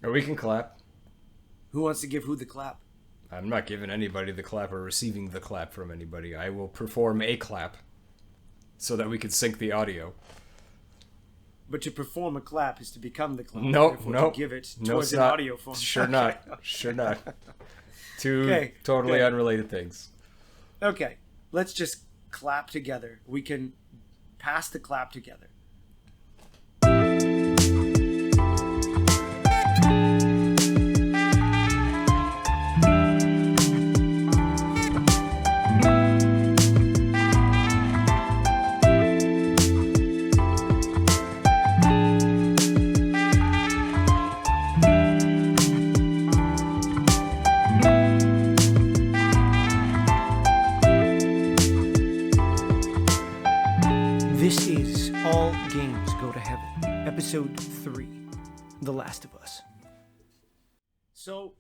Or we can clap. Who wants to give who the clap? I'm not giving anybody the clap or receiving the clap from anybody. I will perform a clap so that we can sync the audio. But to perform a clap is to become the clap. Nope, Therefore, nope. to give it No, towards it's an not. audio form. Sure Okay. not. Sure not. Two Okay, totally good. unrelated things. Okay, let's just clap together. We can pass the clap together. This is All Games Go to Heaven, Episode 3, The Last of Us. So,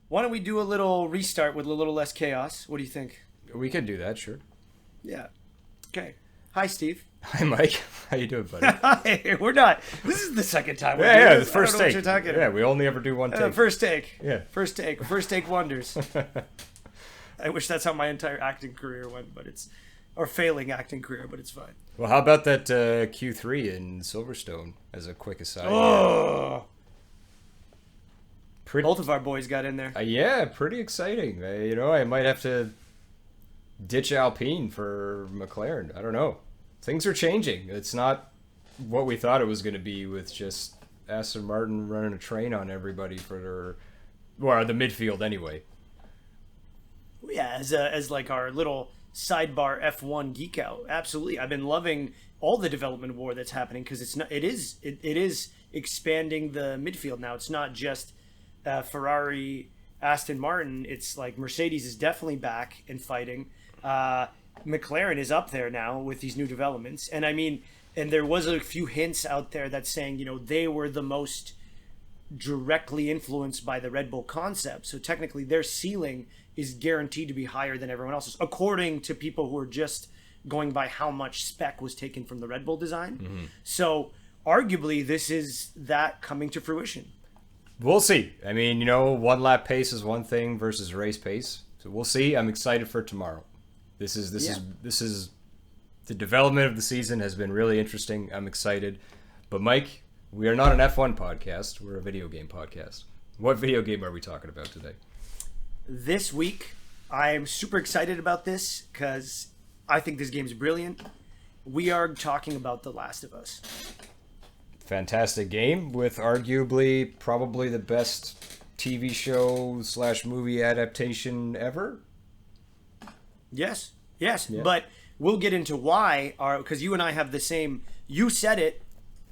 why don't we do a little restart with a little less chaos? What do you think? We can do that, sure. Yeah. Okay. Hi, Steve. Hi, Mike. How you doing, buddy? Hi. We're not. This is the second time we're Yeah, doing the this. first I don't know take. what you're talking Yeah, about. we only ever do one take. First take. Yeah. First take. First take wonders. I wish that's how my entire acting career went, but it's... Or failing acting career, but it's fine. Well, how about that Q3 in Silverstone as a quick aside? Oh! Pretty, Both of our boys got in there. yeah, pretty exciting. I might have to ditch Alpine for McLaren. I don't know. Things are changing. It's not what we thought it was going to be with just Aston Martin running a train on everybody for the midfield anyway. Yeah, as like our little sidebar F1 geek out. Absolutely. I've been loving all the development war that's happening because it is expanding the midfield now. It's not just Ferrari, Aston Martin. It's like Mercedes is definitely back and fighting. McLaren is up there now with these new developments. And I mean, and there was a few hints out there that saying, they were the most directly influenced by the Red Bull concept. So technically their ceiling is guaranteed to be higher than everyone else's, according to people who are just going by how much spec was taken from the Red Bull design. Mm-hmm. So arguably this is that coming to fruition. We'll see. I mean, one lap pace is one thing versus race pace. So we'll see. I'm excited for tomorrow. This is the development of the season has been really interesting. I'm excited. But Mike, we are not an F1 podcast. We're a video game podcast. What video game are we talking about today? This week, I'm super excited about this because I think this game's brilliant. We are talking about The Last of Us. Fantastic game with arguably probably the best TV show / movie adaptation ever. Yes. Yeah. But we'll get into why, because you and I have the same. You said it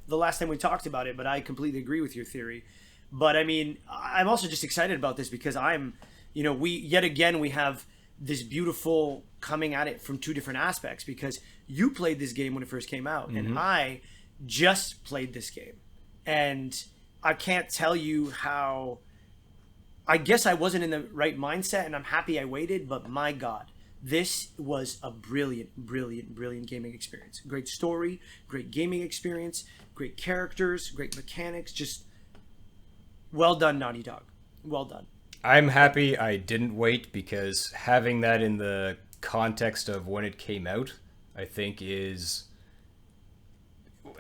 the last time we talked about it, but I completely agree with your theory. But I mean, I'm also just excited about this because we have this beautiful coming at it from two different aspects, because you played this game when it first came out, and I just played this game, and I can't tell you how. I guess I wasn't in the right mindset, and I'm happy I waited, but my God, this was a brilliant, brilliant, brilliant gaming experience. Great story, great gaming experience, great characters, great mechanics. Just well done, Naughty Dog. Well done. I'm happy I didn't wait, because having that in the context of when it came out, I think is,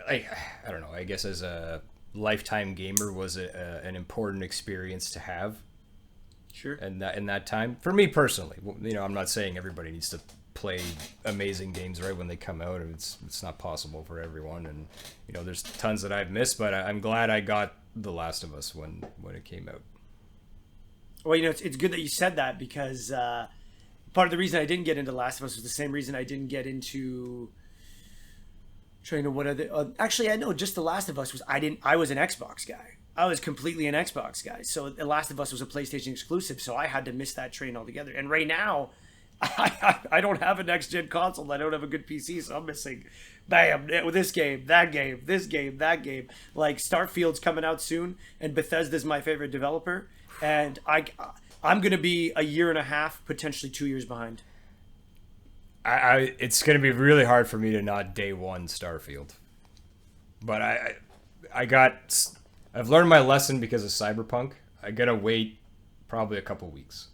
I don't know, I guess as a lifetime gamer was an important experience to have. Sure. And in that time, for me personally, I'm not saying everybody needs to play amazing games right when they come out, and it's not possible for everyone, and there's tons that I've missed, but I'm glad I got The Last of Us when it came out. Well, it's good that you said that, because part of the reason I didn't get into Last of Us was the same reason I didn't get into. Trying to what other? Actually, I know just The Last of Us was I was an Xbox guy. I was completely an Xbox guy. So The Last of Us was a PlayStation exclusive, so I had to miss that train altogether. And right now, I don't have a next gen console. I don't have a good PC, so I'm missing, bam, this game, that game, this game, that game. Like Starfield's coming out soon, and Bethesda's my favorite developer, and I'm gonna be a year and a half, potentially 2 years behind. It's gonna be really hard for me to not day one Starfield, but I got I've learned my lesson because of Cyberpunk. I gotta wait probably a couple weeks,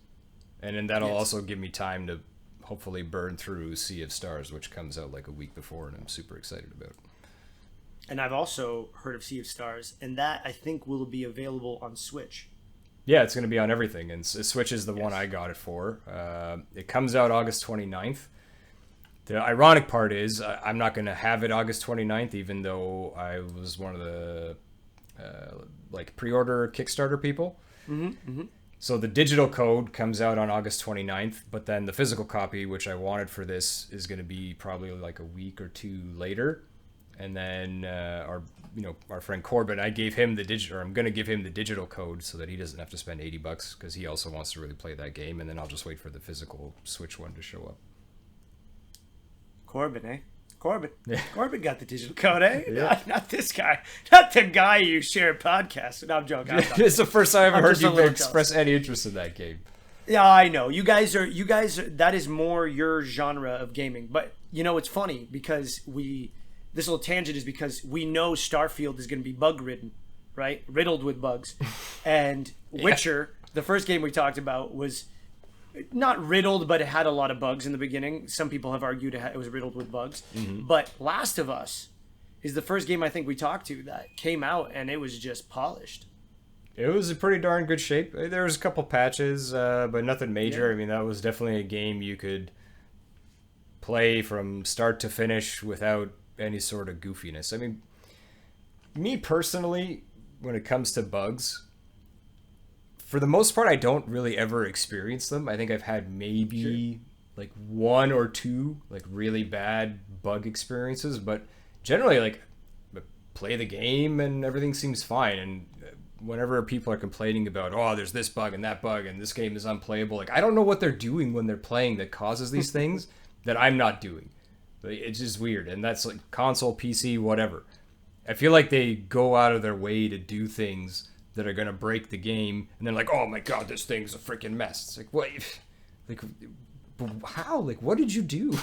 and then that'll also give me time to hopefully burn through Sea of Stars, which comes out like a week before, and I'm super excited about. And I've also heard of Sea of Stars, and that I think will be available on Switch. Yeah, it's going to be on everything, and Switch is the one I got it for. It comes out August 29th. The ironic part is I'm not going to have it August 29th, even though I was one of the pre-order Kickstarter people. So the digital code comes out on August 29th, but then the physical copy, which I wanted for this, is going to be probably like a week or two later. And then our friend Corbin, I gave him the digital, or I'm going to give him the digital code so that he doesn't have to spend $80 because he also wants to really play that game. And then I'll just wait for the physical Switch one to show up. Corbin, eh? Corbin. Yeah. Corbin got the digital code, eh? Yeah. Not this guy. Not the guy you share a podcast with. No, I'm joking. It's the first time I've ever heard you express jealous. any interest in that game. Yeah, I know. You guys are, that is more your genre of gaming. But, it's funny because this little tangent is because we know Starfield is going to be bug-ridden, right? Riddled with bugs. And Witcher, the first game we talked about, was not riddled, but it had a lot of bugs in the beginning. Some people have argued it was riddled with bugs. But Last of Us is the first game I think we talked to that came out, and it was just polished. It was in pretty darn good shape. There was a couple patches, but nothing major. Yeah. I mean, that was definitely a game you could play from start to finish without any sort of goofiness. I mean, me personally, when it comes to bugs, for the most part, I don't really ever experience them. I think I've had maybe like one or two like really bad bug experiences, but generally like play the game and everything seems fine. And whenever people are complaining about, oh, there's this bug and that bug and this game is unplayable, like I don't know what they're doing when they're playing that causes these things that I'm not doing. It's just weird, and that's like console, PC, whatever. I feel like they go out of their way to do things that are gonna break the game, and they're like, "Oh my god, this thing's a freaking mess." It's like, what? Like, how? Like, what did you do?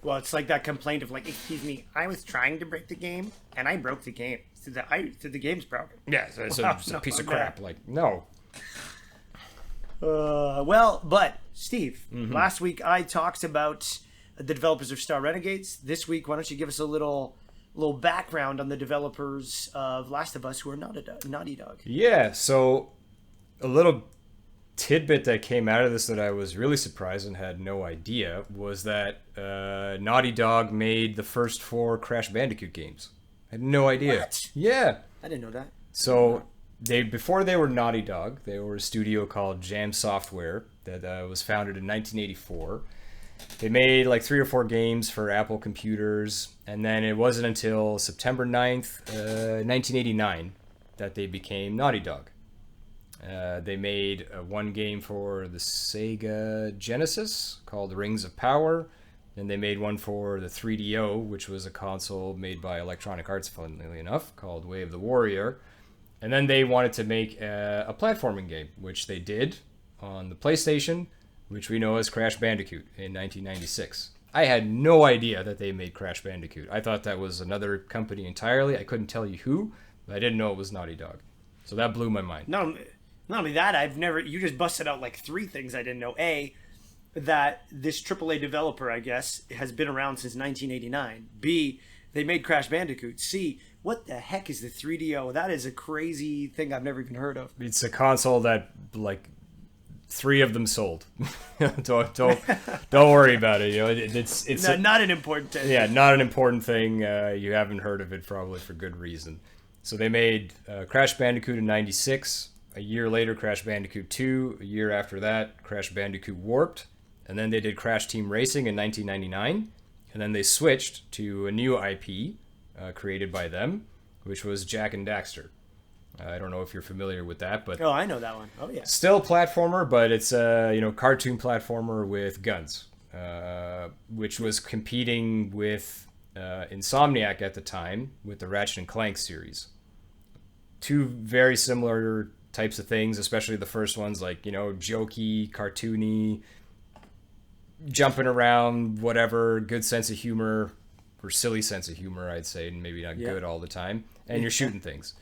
Well, it's like that complaint of like, "Excuse me, I was trying to break the game, and I broke the game. So the game's broken." Yeah, so it's a piece of crap. Like, no. But Steve, last week I talked about the developers of Star Renegades. This week, why don't you give us a little background on the developers of Last of Us, who are Naughty Dog? Yeah, so a little tidbit that came out of this that I was really surprised and had no idea was that Naughty Dog made the first 4 Crash Bandicoot games. I had no idea. What? Yeah. I didn't know that. So before they were Naughty Dog, they were a studio called Jam Software that was founded in 1984. They made like 3 or 4 games for Apple computers, and then it wasn't until September 9th, 1989 that they became Naughty Dog. They made one game for the Sega Genesis called Rings of Power, and they made one for the 3DO, which was a console made by Electronic Arts, funnily enough, called Way of the Warrior. And then they wanted to make a platforming game, which they did on the PlayStation, which we know as Crash Bandicoot in 1996. I had no idea that they made Crash Bandicoot. I thought that was another company entirely. I couldn't tell you who, but I didn't know it was Naughty Dog. So that blew my mind. Not only that, you just busted out like 3 things I didn't know. A, that this AAA developer, I guess, has been around since 1989. B, they made Crash Bandicoot. C, what the heck is the 3DO? That is a crazy thing I've never even heard of. It's a console that, like, 3 of them sold. don't worry about it. It's not an important thing. Yeah, not an important thing. You haven't heard of it probably for good reason. So they made Crash Bandicoot in 96. A year later, Crash Bandicoot 2. A year after that, Crash Bandicoot Warped. And then they did Crash Team Racing in 1999. And then they switched to a new IP created by them, which was Jak and Daxter. I don't know if you're familiar with that, but I know that one. Oh yeah. Still platformer, but it's a cartoon platformer with guns, which was competing with Insomniac at the time with the Ratchet and Clank series. 2 very similar types of things, especially the first ones, like jokey, cartoony, jumping around, whatever, good sense of humor or silly sense of humor, I'd say, and maybe not good all the time. And you're shooting things.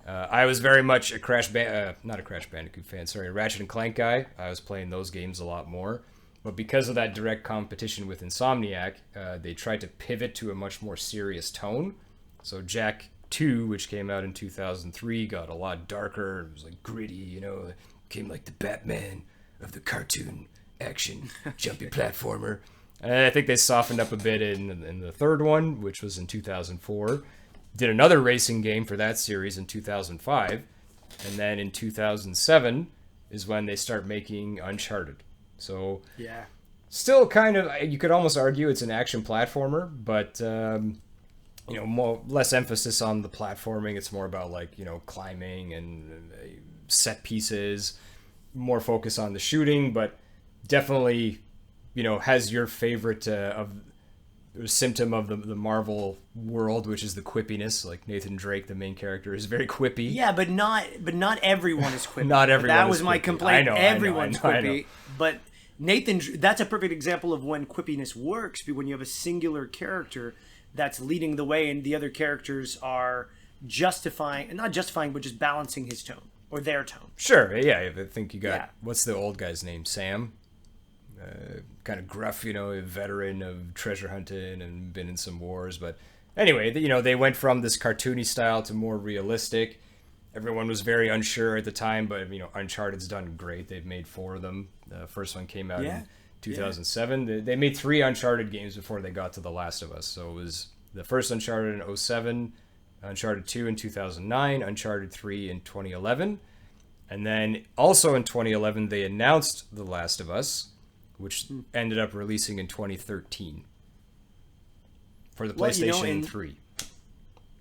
I was very much not a Crash Bandicoot fan, sorry, a Ratchet and Clank guy. I was playing those games a lot more. But because of that direct competition with Insomniac, they tried to pivot to a much more serious tone. So Jack 2, which came out in 2003, got a lot darker. It was like gritty, it came like the Batman of the cartoon action jumpy platformer. And I think they softened up a bit in the third one, which was in 2004. Did another racing game for that series in 2005. And then in 2007 is when they start making Uncharted. So yeah, still kind of, you could almost argue it's an action platformer, but less emphasis on the platforming. It's more about like climbing and set pieces, more focus on the shooting, but definitely has your favorite symptom of the Marvel world, which is the quippiness. Like Nathan Drake, the main character, is very quippy. Yeah, but not everyone is quippy. Not everyone. That is was my quippy. complaint. I know, Everyone's I know. quippy, but that's a perfect example of when quippiness works. When you have a singular character that's leading the way, and the other characters are not justifying, but just balancing his tone or their tone. Sure. Yeah, I think you got what's the old guy's name? Sam. Kind of gruff, a veteran of treasure hunting and been in some wars. But anyway, they went from this cartoony style to more realistic. Everyone was very unsure at the time, but Uncharted's done great. They've made 4 of them. The first one came out in 2007. Yeah. They made 3 Uncharted games before they got to The Last of Us. So it was the first Uncharted in 2007, Uncharted 2 in 2009, Uncharted 3 in 2011. And then also in 2011, they announced The Last of Us, which ended up releasing in 2013 for the PlayStation 3.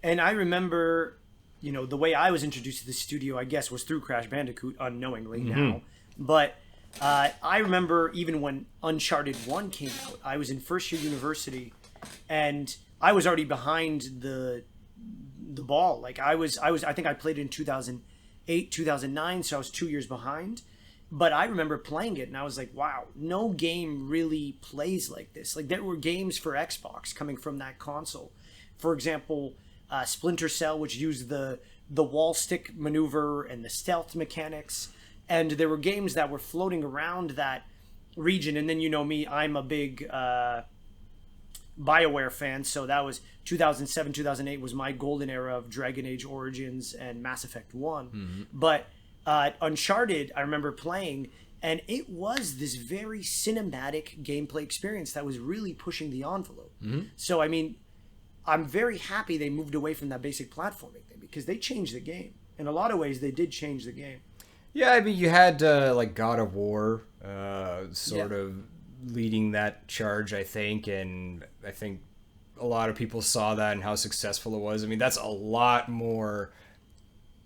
And I remember, the way I was introduced to the studio, I guess, was through Crash Bandicoot, unknowingly now. But I remember even when Uncharted 1 came out, I was in first year university, and I was already behind the ball. Like I think I played it in 2008, 2009, so I was 2 years behind. But I remember playing it, and I was like, wow, no game really plays like this. Like, there were games for Xbox coming from that console. For example, Splinter Cell, which used the wall stick maneuver and the stealth mechanics. And there were games that were floating around that region. And then, me, I'm a big BioWare fan. So that was 2007, 2008 was my golden era of Dragon Age Origins and Mass Effect 1. Mm-hmm. But Uncharted, I remember playing, and it was this very cinematic gameplay experience that was really pushing the envelope. Mm-hmm. So, I'm very happy they moved away from that basic platforming thing, because they changed the game. In a lot of ways, they did change the game. Yeah, you had like God of War sort of leading that charge, I think, and I think a lot of people saw that and how successful it was. That's a lot more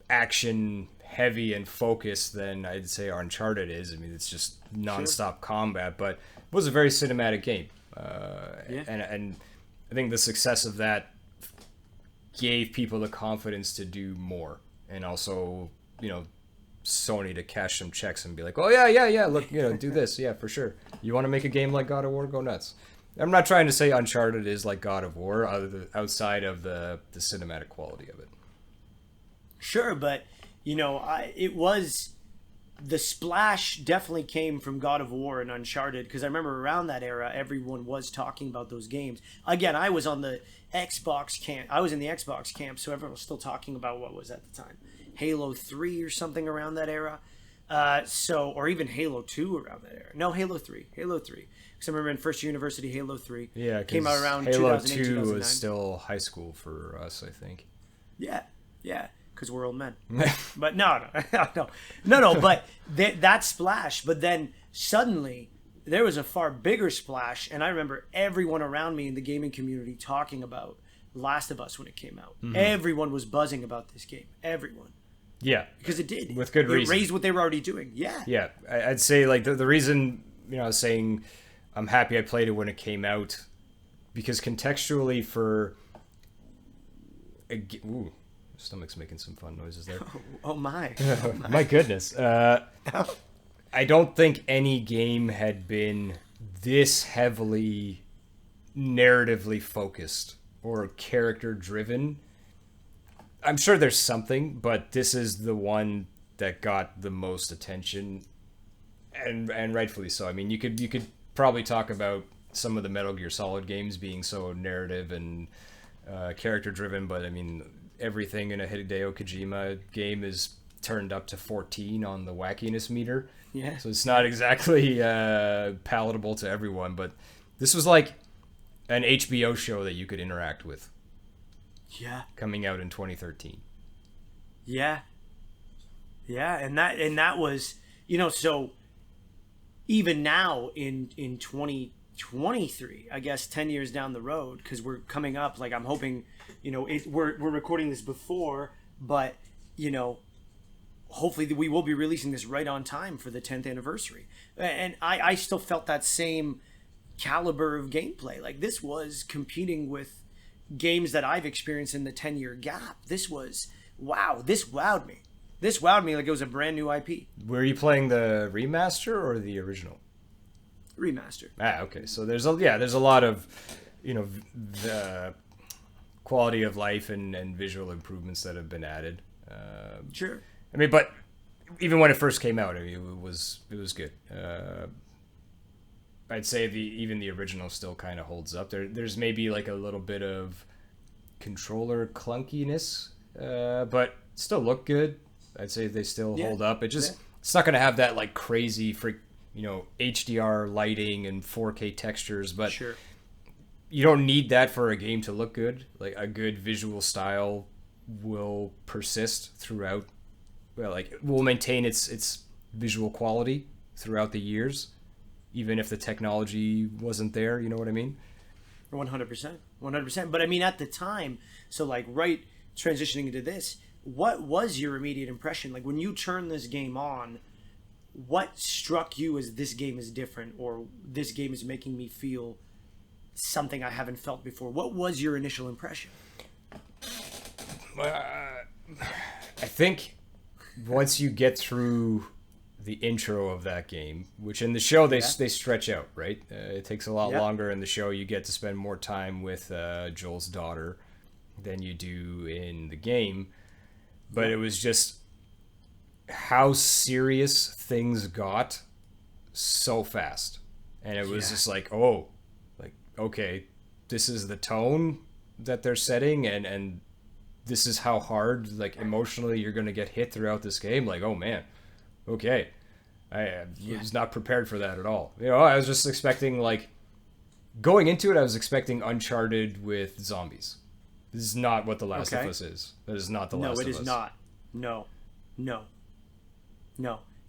action heavy and focused than I'd say Uncharted is. It's just nonstop combat, but it was a very cinematic game. And I think the success of that gave people the confidence to do more, and also, Sony to cash some checks and be like, oh yeah, look, do this, yeah, for sure. You want to make a game like God of War? Go nuts. I'm not trying to say Uncharted is like God of War, outside of the cinematic quality of it. Sure, but it was, the splash definitely came from God of War and Uncharted, because I remember around that era, everyone was talking about those games. Again, I was on the Xbox camp. I was in the Xbox camp, so everyone was still talking about what was at the time Halo 3 or something around that era. Or even Halo 2 around that era. No, Halo 3. Because I remember in first year university, Halo 3 came out around Halo 2008, 2 2009. was still high school for us, I think. Yeah. Because we're old men. But no. But that splash. But then suddenly there was a far bigger splash, and I remember everyone around me in the gaming community talking about Last of Us when it came out. Mm-hmm. Everyone was buzzing about this game. Everyone. Yeah. Because it did. With good reason. It raised what they were already doing. Yeah. Yeah. I'd say like the reason, I was saying I'm happy I played it when it came out, because contextually for... Ooh. Stomach's making some fun noises there. Oh my. My goodness. I don't think any game had been this heavily narratively focused or character driven. I'm sure there's something, but this is the one that got the most attention, and rightfully so. I mean, you could probably talk about some of the Metal Gear Solid games being so narrative and character driven, but I mean, everything in a Hideo Kojima game is turned up to 14 on the wackiness meter. Yeah. So it's not exactly palatable to everyone, but this was like an HBO show that you could interact with. Yeah. Coming out in 2013. Yeah. Yeah, and that was, so even now in 2023, I guess 10 years down the road, cuz we're coming up, like I'm hoping, we're recording this before, but hopefully we will be releasing this right on time for the 10th anniversary. And I still felt that same caliber of gameplay. Like this was competing with games that I've experienced in the 10-year gap. This was, wow, this wowed me. This wowed me like it was a brand new IP. Were you playing the remaster or the original? Remaster. Okay. So there's a lot of, the quality of life and visual improvements that have been added. Sure. I mean, but even when it first came out, I mean, it was good. I'd say even the original still kind of holds up. There's maybe like a little bit of controller clunkiness, but still look good. I'd say they still hold up. It's not gonna have that like crazy HDR lighting and 4K textures, but sure, you don't need that for a game to look good. Like a good visual style will persist throughout. Well, like it will maintain its visual quality throughout the years, even if the technology wasn't there. You know what I mean? 100%, 100%. But I mean, at the time, so like right transitioning into this, what was your immediate impression? Like when you turn this game on, what struck you as this game is different, or this game is making me feel something I haven't felt before? What was your initial impression? I think once you get through the intro of that game, which in the show they stretch out, right? It takes a lot longer in the show. You get to spend more time with Joel's daughter than you do in the game. But it was just how serious things got so fast. And it was just like, okay, this is the tone that they're setting, and this is how hard, like, emotionally you're going to get hit throughout this game. Like, oh, man, okay. I was not prepared for that at all. I was just expecting, like, going into it, I was expecting Uncharted with zombies. This is not what The Last of Us is. That is not The Last of Us. No, it is not. No.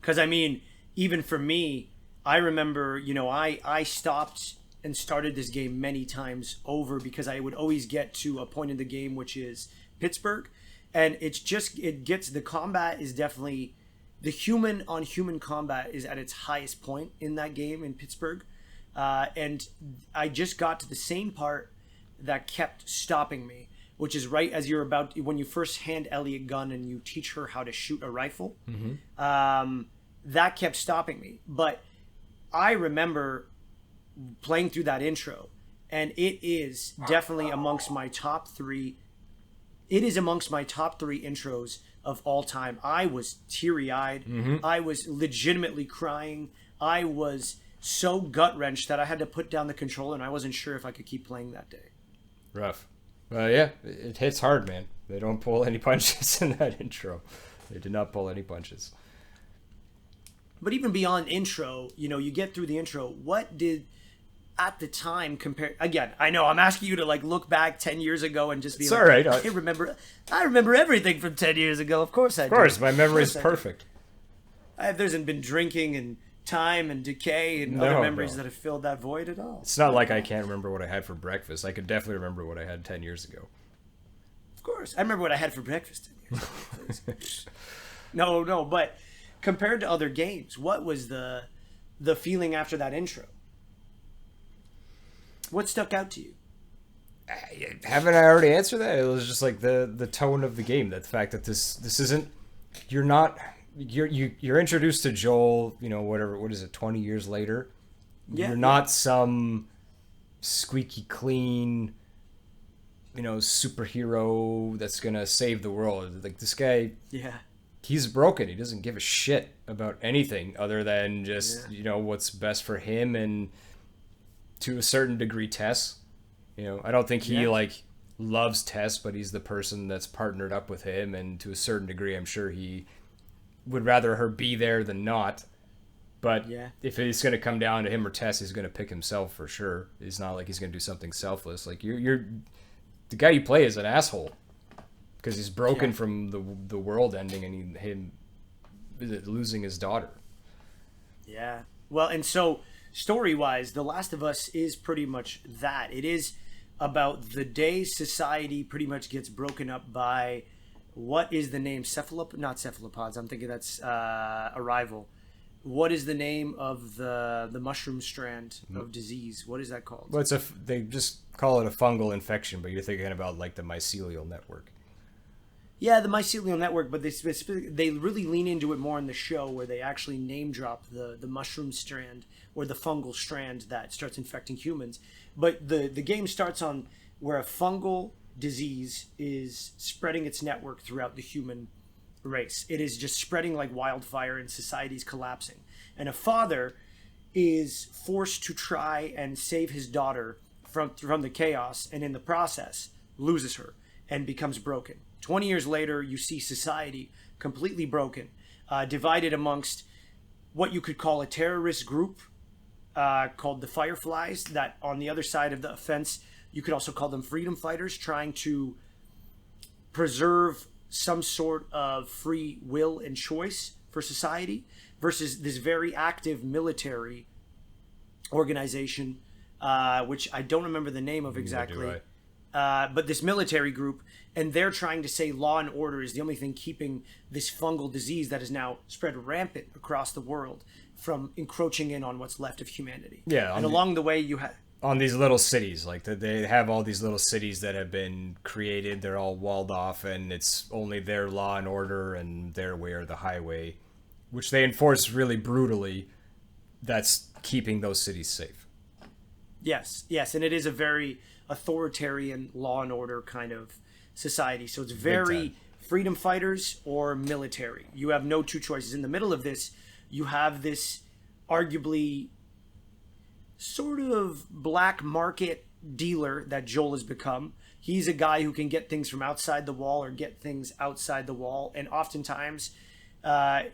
Because, I mean, even for me, I remember, I stopped and started this game many times over because I would always get to a point in the game which is Pittsburgh. And the combat is definitely, the human on human combat is at its highest point in that game in Pittsburgh. And I just got to the same part that kept stopping me, which is right as when you first hand Ellie a gun and you teach her how to shoot a rifle. Mm-hmm. That kept stopping me. But I remember playing through that intro, and it is definitely amongst my top three. It is amongst my top three intros of all time. I was teary-eyed. Mm-hmm. I was legitimately crying. I was so gut-wrenched that I had to put down the controller, and I wasn't sure if I could keep playing that day. Rough. Yeah, it hits hard, man. They don't pull any punches in that intro. They did not pull any punches. But even beyond intro, you get through the intro. What did, at the time, compare? Again, I know I'm asking you to like look back 10 years ago and just be all right. I remember everything from 10 years ago. Of course I do. Of course, my memory is perfect. There hasn't been drinking and time and decay and other memories that have filled that void at all. It's not like I can't remember what I had for breakfast. I could definitely remember what I had 10 years ago. Of course. I remember what I had for breakfast 10 years ago. No, but compared to other games, what was the feeling after that intro? What stuck out to you? Haven't I already answered that? It was just like the tone of the game. That the fact that this isn't, you're introduced to Joel, what is it, 20 years later? Yeah. You're not some squeaky clean, superhero that's gonna save the world. Like this guy, Yeah. he's broken. He doesn't give a shit about anything other than just what's best for him and to a certain degree Tess. I don't think he loves Tess, but he's the person that's partnered up with him, and to a certain degree I'm sure he would rather her be there than not. But if it's going to come down to him or Tess, he's going to pick himself for sure. It's not like he's going to do something selfless. Like you're the guy you play is an asshole because he's broken from the world ending and him losing his daughter. Yeah. Well, and so story-wise, The Last of Us is pretty much that. It is about the day society pretty much gets broken up by, what is the name? Not cephalopods. I'm thinking that's Arrival. What is the name of the mushroom strand of disease? What is that called? Well, they just call it a fungal infection, but you're thinking about like the mycelial network. Yeah, the mycelial network, but they really lean into it more in the show, where they actually name drop the mushroom strand or the fungal strand that starts infecting humans. But the game starts on where a fungal disease is spreading its network throughout the human race. It is just spreading like wildfire, and society's collapsing. And a father is forced to try and save his daughter from the chaos, and in the process loses her and becomes broken. 20 years later, you see society completely broken, divided amongst what you could call a terrorist group called the Fireflies, that on the other side of the fence, you could also call them freedom fighters, trying to preserve some sort of free will and choice for society, versus this very active military organization, which I don't remember the name of exactly. But this military group, and they're trying to say law and order is the only thing keeping this fungal disease that is now spread rampant across the world from encroaching in on what's left of humanity. Yeah, and along the way you have... On these little cities, like they have all these little cities that have been created. They're all walled off, and it's only their law and order and their way or the highway, which they enforce really brutally, that's keeping those cities safe. Yes, and it is a very authoritarian law and order kind of society. So it's very freedom fighters or military. You have no two choices. In the middle of this, you have this arguably sort of black market dealer that Joel has become. He's a guy who can get things from outside the wall or get things outside the wall, and oftentimes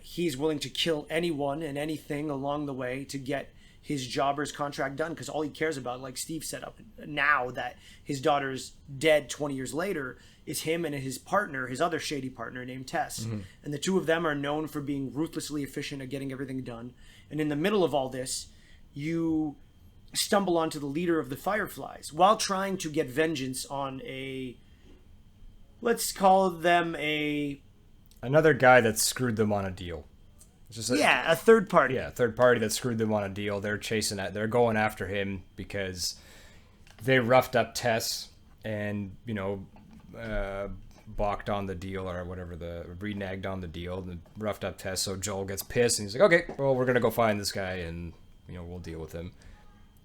he's willing to kill anyone and anything along the way to get his job or his contract done, because all he cares about, like Steve set up now that his daughter's dead 20 years later, is him and his partner, his other shady partner named Tess. Mm-hmm. And the two of them are known for being ruthlessly efficient at getting everything done. And in the middle of all this, you stumble onto the leader of the Fireflies while trying to get vengeance on let's call them another guy that screwed them on a deal. A third party. Yeah, a third party that screwed them on a deal. They're they're going after him because they roughed up Tess and, balked on the deal or whatever, reneged on the deal and roughed up Tess. So Joel gets pissed and he's like, okay, well, we're going to go find this guy and, we'll deal with him.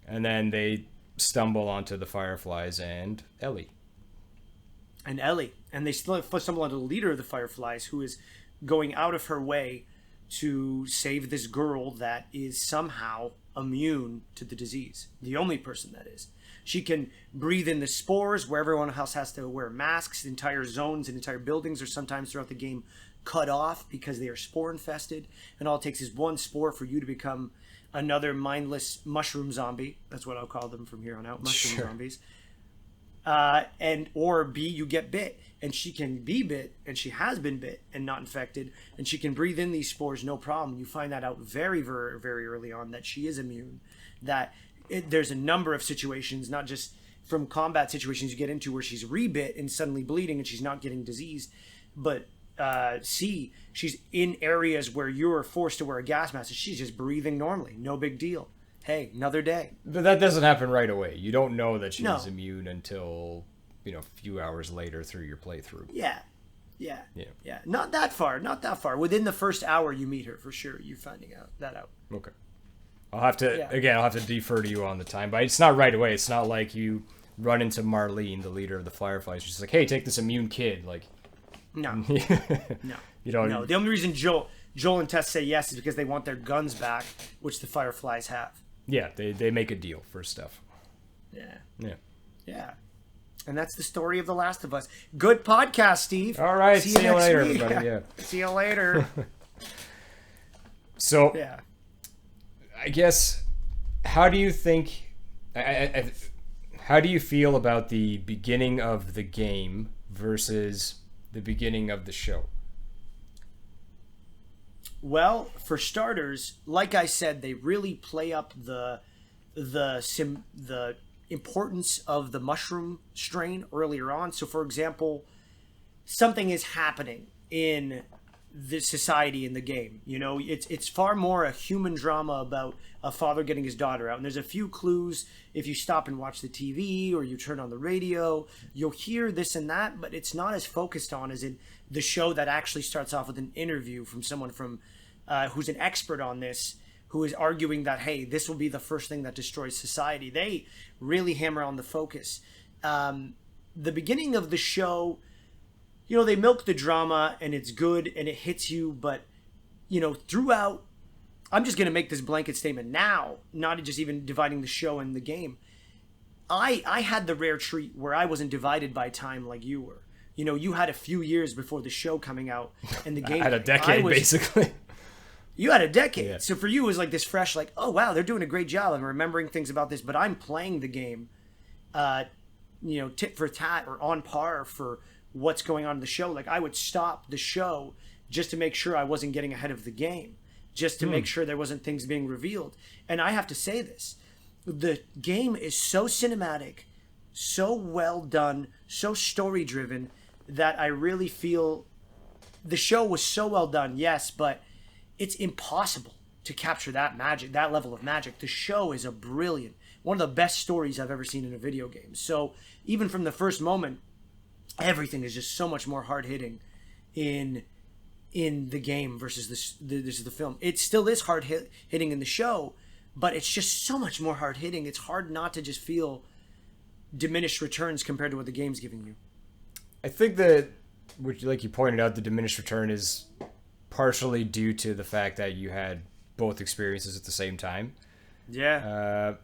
And then they stumble onto the Fireflies and Ellie. And they stumble onto the leader of the Fireflies, who is going out of her way to save this girl that is somehow immune to the disease. The only person that is. She can breathe in the spores where everyone else has to wear masks. Entire zones and entire buildings are sometimes throughout the game cut off because they are spore infested. And all it takes is one spore for you to become another mindless mushroom zombie. That's what I'll call them from here on out. Mushroom zombies. Or B, you get bit. And she can be bit, and she has been bit and not infected, and she can breathe in these spores no problem. You find that out very, very, very early on, that she is immune. There's a number of situations, not just from combat situations you get into where she's rebit and suddenly bleeding and she's not getting disease, but C, she's in areas where you're forced to wear a gas mask and she's just breathing normally. No big deal. Hey, another day. But that doesn't happen right away. You don't know that she's immune until... a few hours later through your playthrough. Yeah. Not that far. Within the first hour you meet her, for sure. You're finding that out. Okay. I'll have to defer to you on the time, but it's not right away. It's not like you run into Marlene, the leader of the Fireflies. She's like, "Hey, take this immune kid." Like, No, no, you know, no. The only reason Joel and Tess say yes is because they want their guns back, which the Fireflies have. Yeah, they make a deal for stuff. Yeah. Yeah. And that's the story of The Last of Us. Good podcast, Steve. All right. See you later, week. everybody. Yeah. See you later. So, Yeah. I guess, how do you think, how do you feel about the beginning of the game versus the beginning of the show? Well, for starters, like I said, they really play up the importance of the mushroom strain earlier on. So, for example, something is happening in the society in the game. You know, it's far more a human drama about a father getting his daughter out. And there's a few clues if you stop and watch the TV or you turn on the radio, you'll hear this and that, but it's not as focused on as in the show that actually starts off with an interview from someone from who's an expert on this, who is arguing that, hey, this will be the first thing that destroys society. They really hammer on the focus. The beginning of the show, you know, they milk the drama and it's good and it hits you, but, you know, throughout, I'm just going to make this blanket statement now, not just even dividing the show and the game. I had the rare treat where I wasn't divided by time like you were. You know, you had a few years before the show coming out and the game. I had a decade, basically. You had a decade. Yeah. So for you, it was like this fresh, like, oh, wow, they're doing a great job of remembering things about this. But I'm playing the game, you know, tit for tat or on par for what's going on in the show. Like, I would stop the show just to make sure I wasn't getting ahead of the game, just to make sure there wasn't things being revealed. And I have to say this. The game is so cinematic, so well done, so story-driven that I really feel the show was so well done, yes, but it's impossible to capture that magic, that level of magic. The show is one of the best stories I've ever seen in a video game. So even from the first moment, everything is just so much more hard-hitting in the game versus the film. It still is hard-hitting in the show, but it's just so much more hard-hitting. It's hard not to just feel diminished returns compared to what the game's giving you. I think that, which, like you pointed out, the diminished return is partially due to the fact that you had both experiences at the same time. Yeah.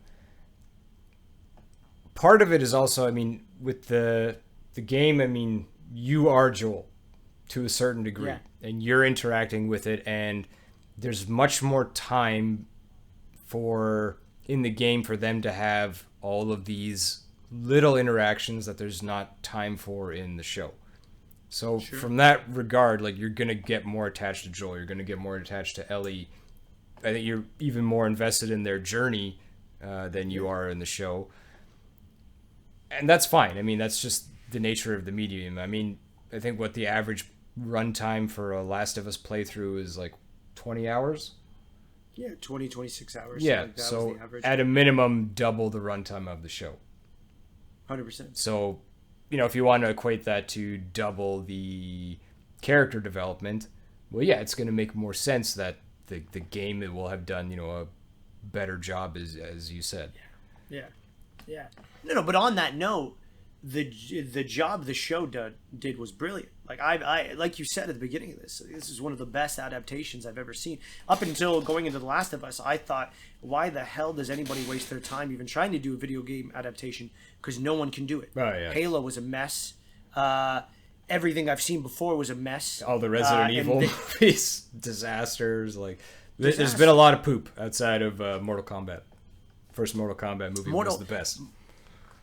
Part of it is also, I mean, with the game, I mean, you are Joel to a certain degree, and you're interacting with it, and there's much more time in the game for them to have all of these little interactions that there's not time for in the show. So from that regard, like, you're going to get more attached to Joel. You're going to get more attached to Ellie. I think you're even more invested in their journey than you are in the show. And that's fine. I mean, that's just the nature of the medium. I mean, I think what the average runtime for a Last of Us playthrough is like 20 hours? Yeah, 20, 26 hours. Yeah, like that so was the average. at a minimum, double the runtime of the show. 100%. So, you know, if you want to equate that to double the character development, well, yeah, it's going to make more sense that the game will have done, you know, a better job, as you said. Yeah. No, but on that note, the job the show did was brilliant. Like I like you said at the beginning of this is one of the best adaptations I've ever seen. Up until going into The Last of Us, I thought, why the hell does anybody waste their time even trying to do a video game adaptation? Because no one can do it. Oh, yeah. Halo was a mess. Everything I've seen before was a mess. All the Resident Evil movies, disasters. Like, there's been a lot of poop outside of Mortal Kombat. First Mortal Kombat movie was the best.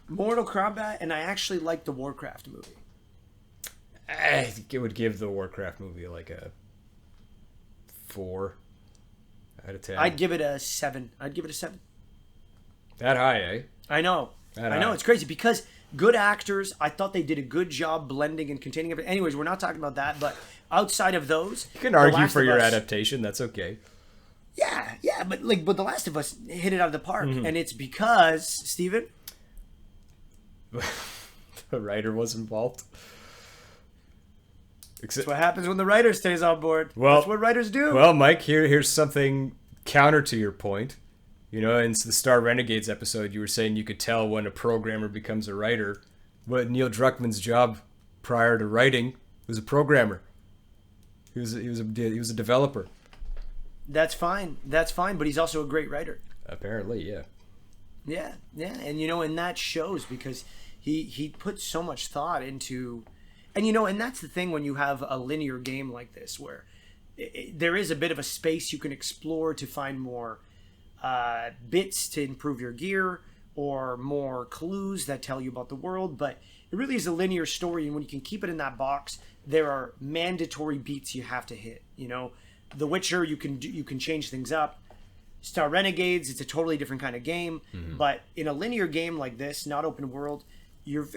Mortal Kombat, and I actually liked the Warcraft movie. I think it would give the Warcraft movie like a 4 out of 10. I'd give it a 7. That high, eh? I know. It's crazy because good actors. I thought they did a good job blending and containing everything. Anyways, we're not talking about that. But outside of those, you can argue for your adaptation. That's okay. Yeah, but The Last of Us hit it out of the park, and it's because Steven, the writer was involved. That's what happens when the writer stays on board. Well, that's what writers do. Well, Mike, here's something counter to your point. You know, in the Star Renegades episode, you were saying you could tell when a programmer becomes a writer. But Neil Druckmann's job prior to writing was a programmer. He was a developer. That's fine. That's fine. But he's also a great writer. Apparently, yeah. Yeah, yeah, and and that shows because he put so much thought into, and that's the thing when you have a linear game like this where there is a bit of a space you can explore to find more bits to improve your gear or more clues that tell you about the world, but it really is a linear story, and when you can keep it in that box, there are mandatory beats you have to hit. The Witcher, you can change things up. Star Renegades, it's a totally different kind of game, but in a linear game like this, not open world, you're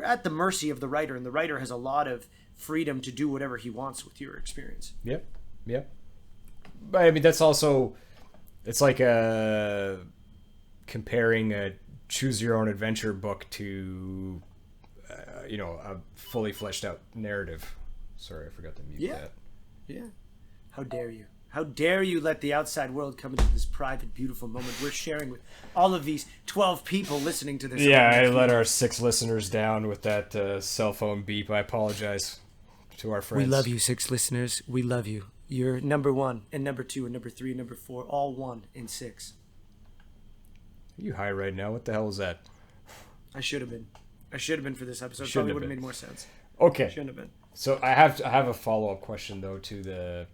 at the mercy of the writer, and the writer has a lot of freedom to do whatever he wants with your experience. Yep. But I mean, that's also, it's like comparing a choose your own adventure book to a fully fleshed out narrative. Sorry, I forgot to mute that. Yeah. How dare you? How dare you let the outside world come into this private, beautiful moment we're sharing with all of these 12 people listening to this? Yeah, I let our 6 listeners down with that cell phone beep. I apologize to our friends. We love you, 6 listeners. We love you. You're number 1 and number 2 and number 3 and number 4, all 1 in 6. Are you high right now? What the hell is that? I should have been for this episode. Probably would have made more sense. Okay. Shouldn't have been. So I have a follow-up question, though, to the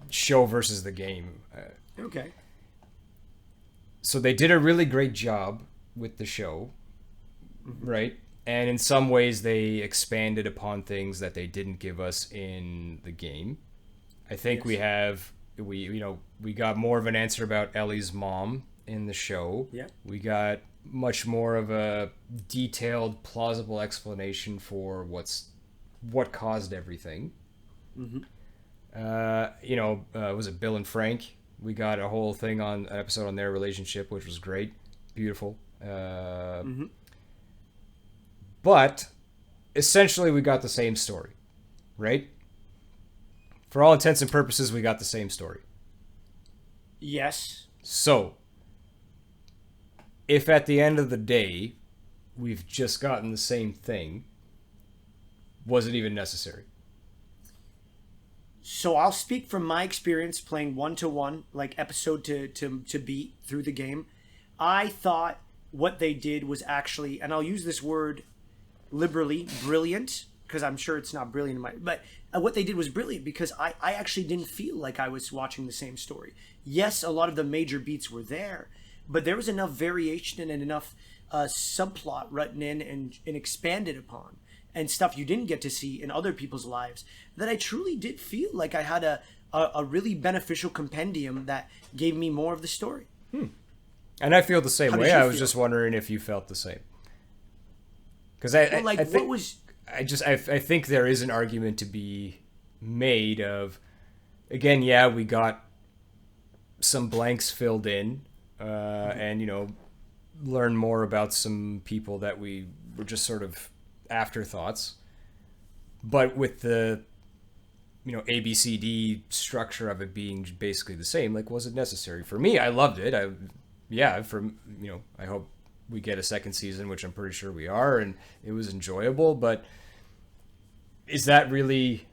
show versus the game. Okay. So they did a really great job with the show, right? And in some ways they expanded upon things that they didn't give us in the game. I think we got more of an answer about Ellie's mom in the show. Yeah. We got much more of a detailed, plausible explanation for what caused everything. Was it Bill and Frank? We got a whole thing an episode on their relationship, which was great, beautiful. But essentially, we got the same story, right? For all intents and purposes, we got the same story. Yes. So, if at the end of the day, we've just gotten the same thing, was it even necessary? So I'll speak from my experience playing 1-to-1, like episode to beat through the game. I thought what they did was actually, and I'll use this word liberally, brilliant, because I'm sure it's not brilliant but what they did was brilliant because I actually didn't feel like I was watching the same story. Yes, a lot of the major beats were there, but there was enough variation and enough subplot written in and expanded upon, and stuff you didn't get to see in other people's lives, that I truly did feel like I had a really beneficial compendium that gave me more of the story. And I feel the same way. I was just wondering if you felt the same. Because I think there is an argument to be made of, again, yeah, we got some blanks filled in, and learn more about some people that we were just sort of afterthoughts, but with the ABCD structure of it being basically the same, like, was it necessary? For me, I loved it. I hope we get a second season, which I'm pretty sure we are, and it was enjoyable. But is that really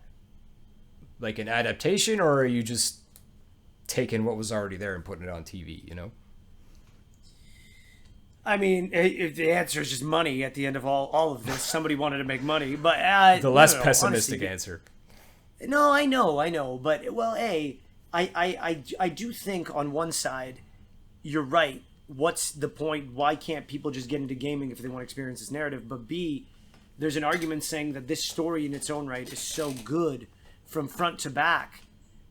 like an adaptation, or are you just taking what was already there and putting it on TV? I mean, if the answer is just money at the end of all of this, somebody wanted to make money, but the less pessimistic answer. No, I know, but I do think on one side, you're right. What's the point? Why can't people just get into gaming if they want to experience this narrative? But B, there's an argument saying that this story in its own right is so good from front to back,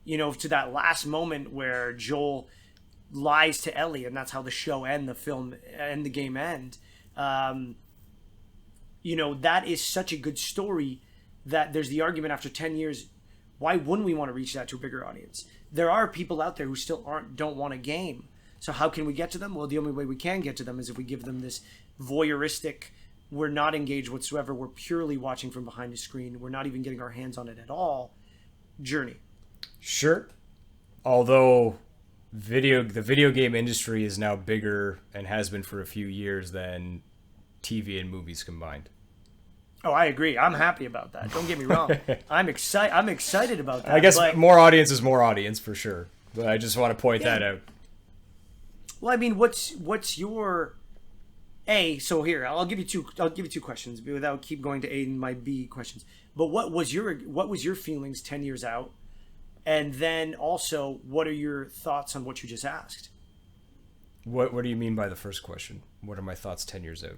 to that last moment where Joel lies to Ellie, and that's how the show and the film and the game end. That is such a good story that there's the argument after 10 years, why wouldn't we want to reach that to a bigger audience? There are people out there who still don't want a game. So how can we get to them? Well, the only way we can get to them is if we give them this voyeuristic, we're not engaged whatsoever, we're purely watching from behind the screen, we're not even getting our hands on it at all, journey. Sure. Although the video game industry is now bigger and has been for a few years than TV and movies combined. Oh, I agree. I'm happy about that. Don't get me wrong. I'm excited about that. I guess more audience is more audience for sure. But I just want to point that out. Well, I mean, what's your A? So here, I'll give you two questions without keep going to A and my B questions. But what was your feelings 10 years out? And then also, what are your thoughts on what you just asked? What do you mean by the first question? What are my thoughts 10 years out?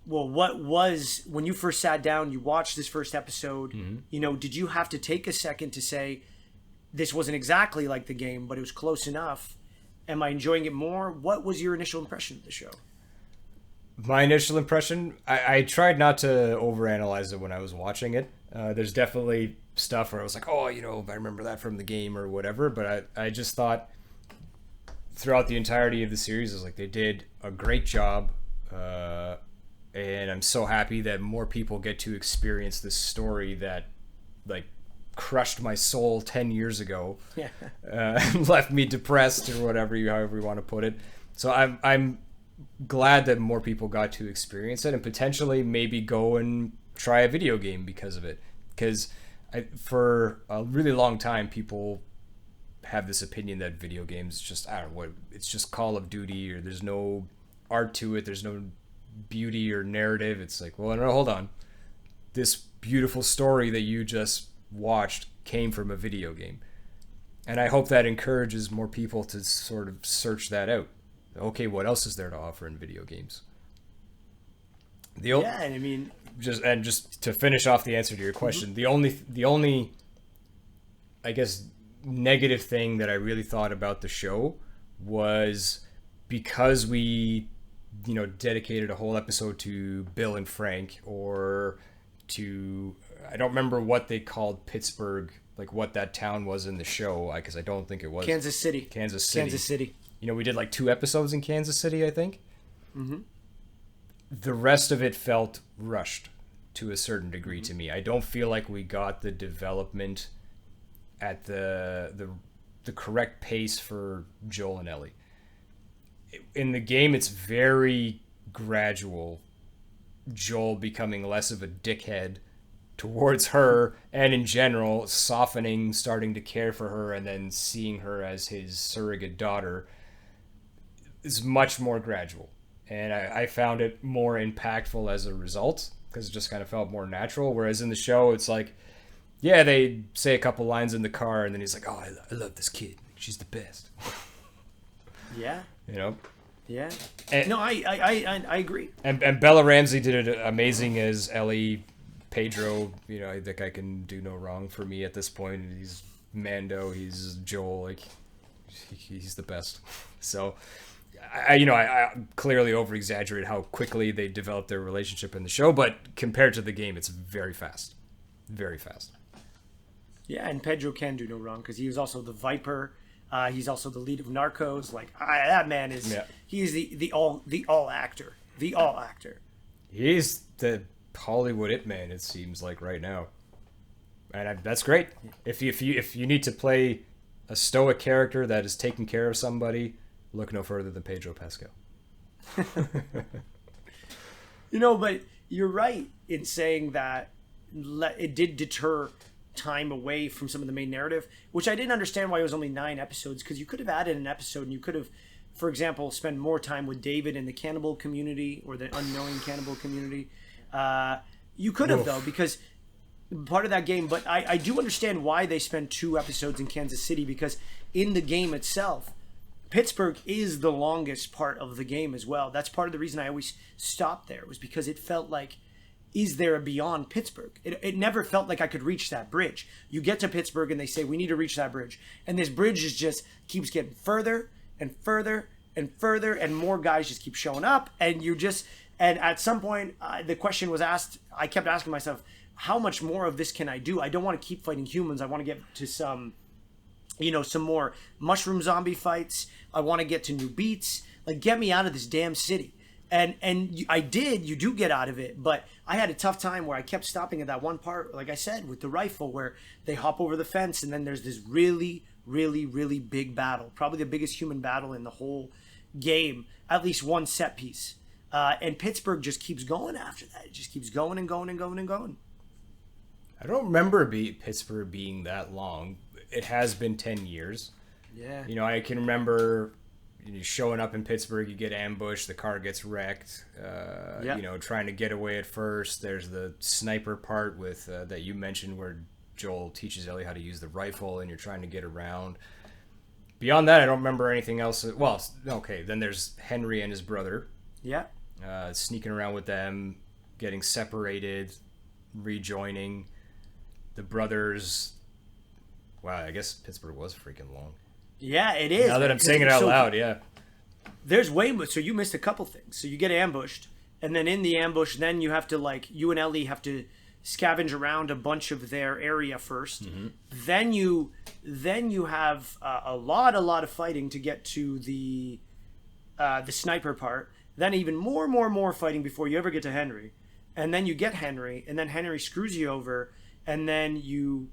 Well, what was when you first sat down, you watched this first episode, did you have to take a second to say this wasn't exactly like the game, but it was close enough? Am I enjoying it more? What was your initial impression of the show? My initial impression, I tried not to overanalyze it when I was watching it. There's definitely stuff where I was like, oh, I remember that from the game or whatever. But I just thought throughout the entirety of the series, I was like, they did a great job. And I'm so happy that more people get to experience this story that, like, crushed my soul 10 years ago. Yeah. Left me depressed or whatever, however you want to put it. So I'm glad that more people got to experience it and potentially maybe go and try a video game because of it. Because for a really long time, people have this opinion that video games just, I don't know what, it's just Call of Duty, or there's no art to it, there's no beauty or narrative. It's like, well, no, hold on. This beautiful story that you just watched came from a video game. And I hope that encourages more people to sort of search that out. Okay, what else is there to offer in video games? Yeah, and I mean, just to finish off the answer to your question, the only I guess negative thing that I really thought about the show was because we dedicated a whole episode to Bill and Frank, or to, I don't remember what they called Pittsburgh, like what that town was in the show, because I don't think it was Kansas City. Kansas City. We did like 2 episodes in Kansas City, I think. Mm-hmm. The rest of it felt rushed to a certain degree to me. I don't feel like we got the development at the correct pace for Joel and Ellie. In the game, it's very gradual. Joel becoming less of a dickhead towards her, and in general, softening, starting to care for her, and then seeing her as his surrogate daughter is much more gradual. And I found it more impactful as a result, because it just kind of felt more natural. Whereas in the show, it's like, yeah, they say a couple lines in the car, and then he's like, oh, I love this kid. She's the best. Yeah. Yeah. And, no, I agree. And Bella Ramsey did it amazing as Ellie. Pedro, I think I can do no wrong for me at this point. He's Mando. He's Joel. Like, he's the best. So, I clearly over-exaggerate how quickly they developed their relationship in the show, but compared to the game, it's very fast. Very fast. Yeah, and Pedro can do no wrong, because he was also the Viper. He's also the lead of Narcos. Like, that man is, he's the all actor. The all actor. He's the Hollywood it man, it seems like right now. And that's great. If you need to play a stoic character that is taking care of somebody, look no further than Pedro Pascal. But you're right in saying that it did deter time away from some of the main narrative, which I didn't understand why it was only 9 episodes, because you could have added an episode and you could have, for example, spend more time with David in the cannibal community, or the unknowing cannibal community. You could have, though, because part of that game, but I do understand why they spend 2 episodes in Kansas City, because in the game itself, Pittsburgh is the longest part of the game as well. That's part of the reason I always stopped there, was because it felt like, is there a beyond Pittsburgh? It never felt like I could reach that bridge. You get to Pittsburgh and they say, we need to reach that bridge. And this bridge keeps getting further and further and further, and more guys just keep showing up. And at some point, the question was asked, I kept asking myself, how much more of this can I do? I don't want to keep fighting humans. I want to get to some more mushroom zombie fights. I want to get to new beats. Like, get me out of this damn city. And you do get out of it, but I had a tough time where I kept stopping at that one part, like I said, with the rifle, where they hop over the fence, and then there's this really, really, really big battle, probably the biggest human battle in the whole game, at least one set piece. And Pittsburgh just keeps going after that. It just keeps going and going and going and going. I don't remember Pittsburgh being that long. It has been 10 years. Yeah. You know, I can remember showing up in Pittsburgh, you get ambushed, the car gets wrecked, you know, trying to get away at first. There's the sniper part with that you mentioned where Joel teaches Ellie how to use the rifle and you're trying to get around. Beyond that, I don't remember anything else. Well, okay, then there's Henry and his brother. Yeah. Sneaking around with them, getting separated, rejoining. The brothers. Wow, I guess Pittsburgh was freaking long. Yeah, it is. Now that I'm saying it out loud, yeah. There's way more. So you missed a couple things. So you get ambushed, and then in the ambush, then you have to, like, you and Ellie have to scavenge around a bunch of their area first. Mm-hmm. Then you have a lot of fighting to get to the sniper part. Then even more fighting before you ever get to Henry. And then you get Henry, and then Henry screws you over, and then you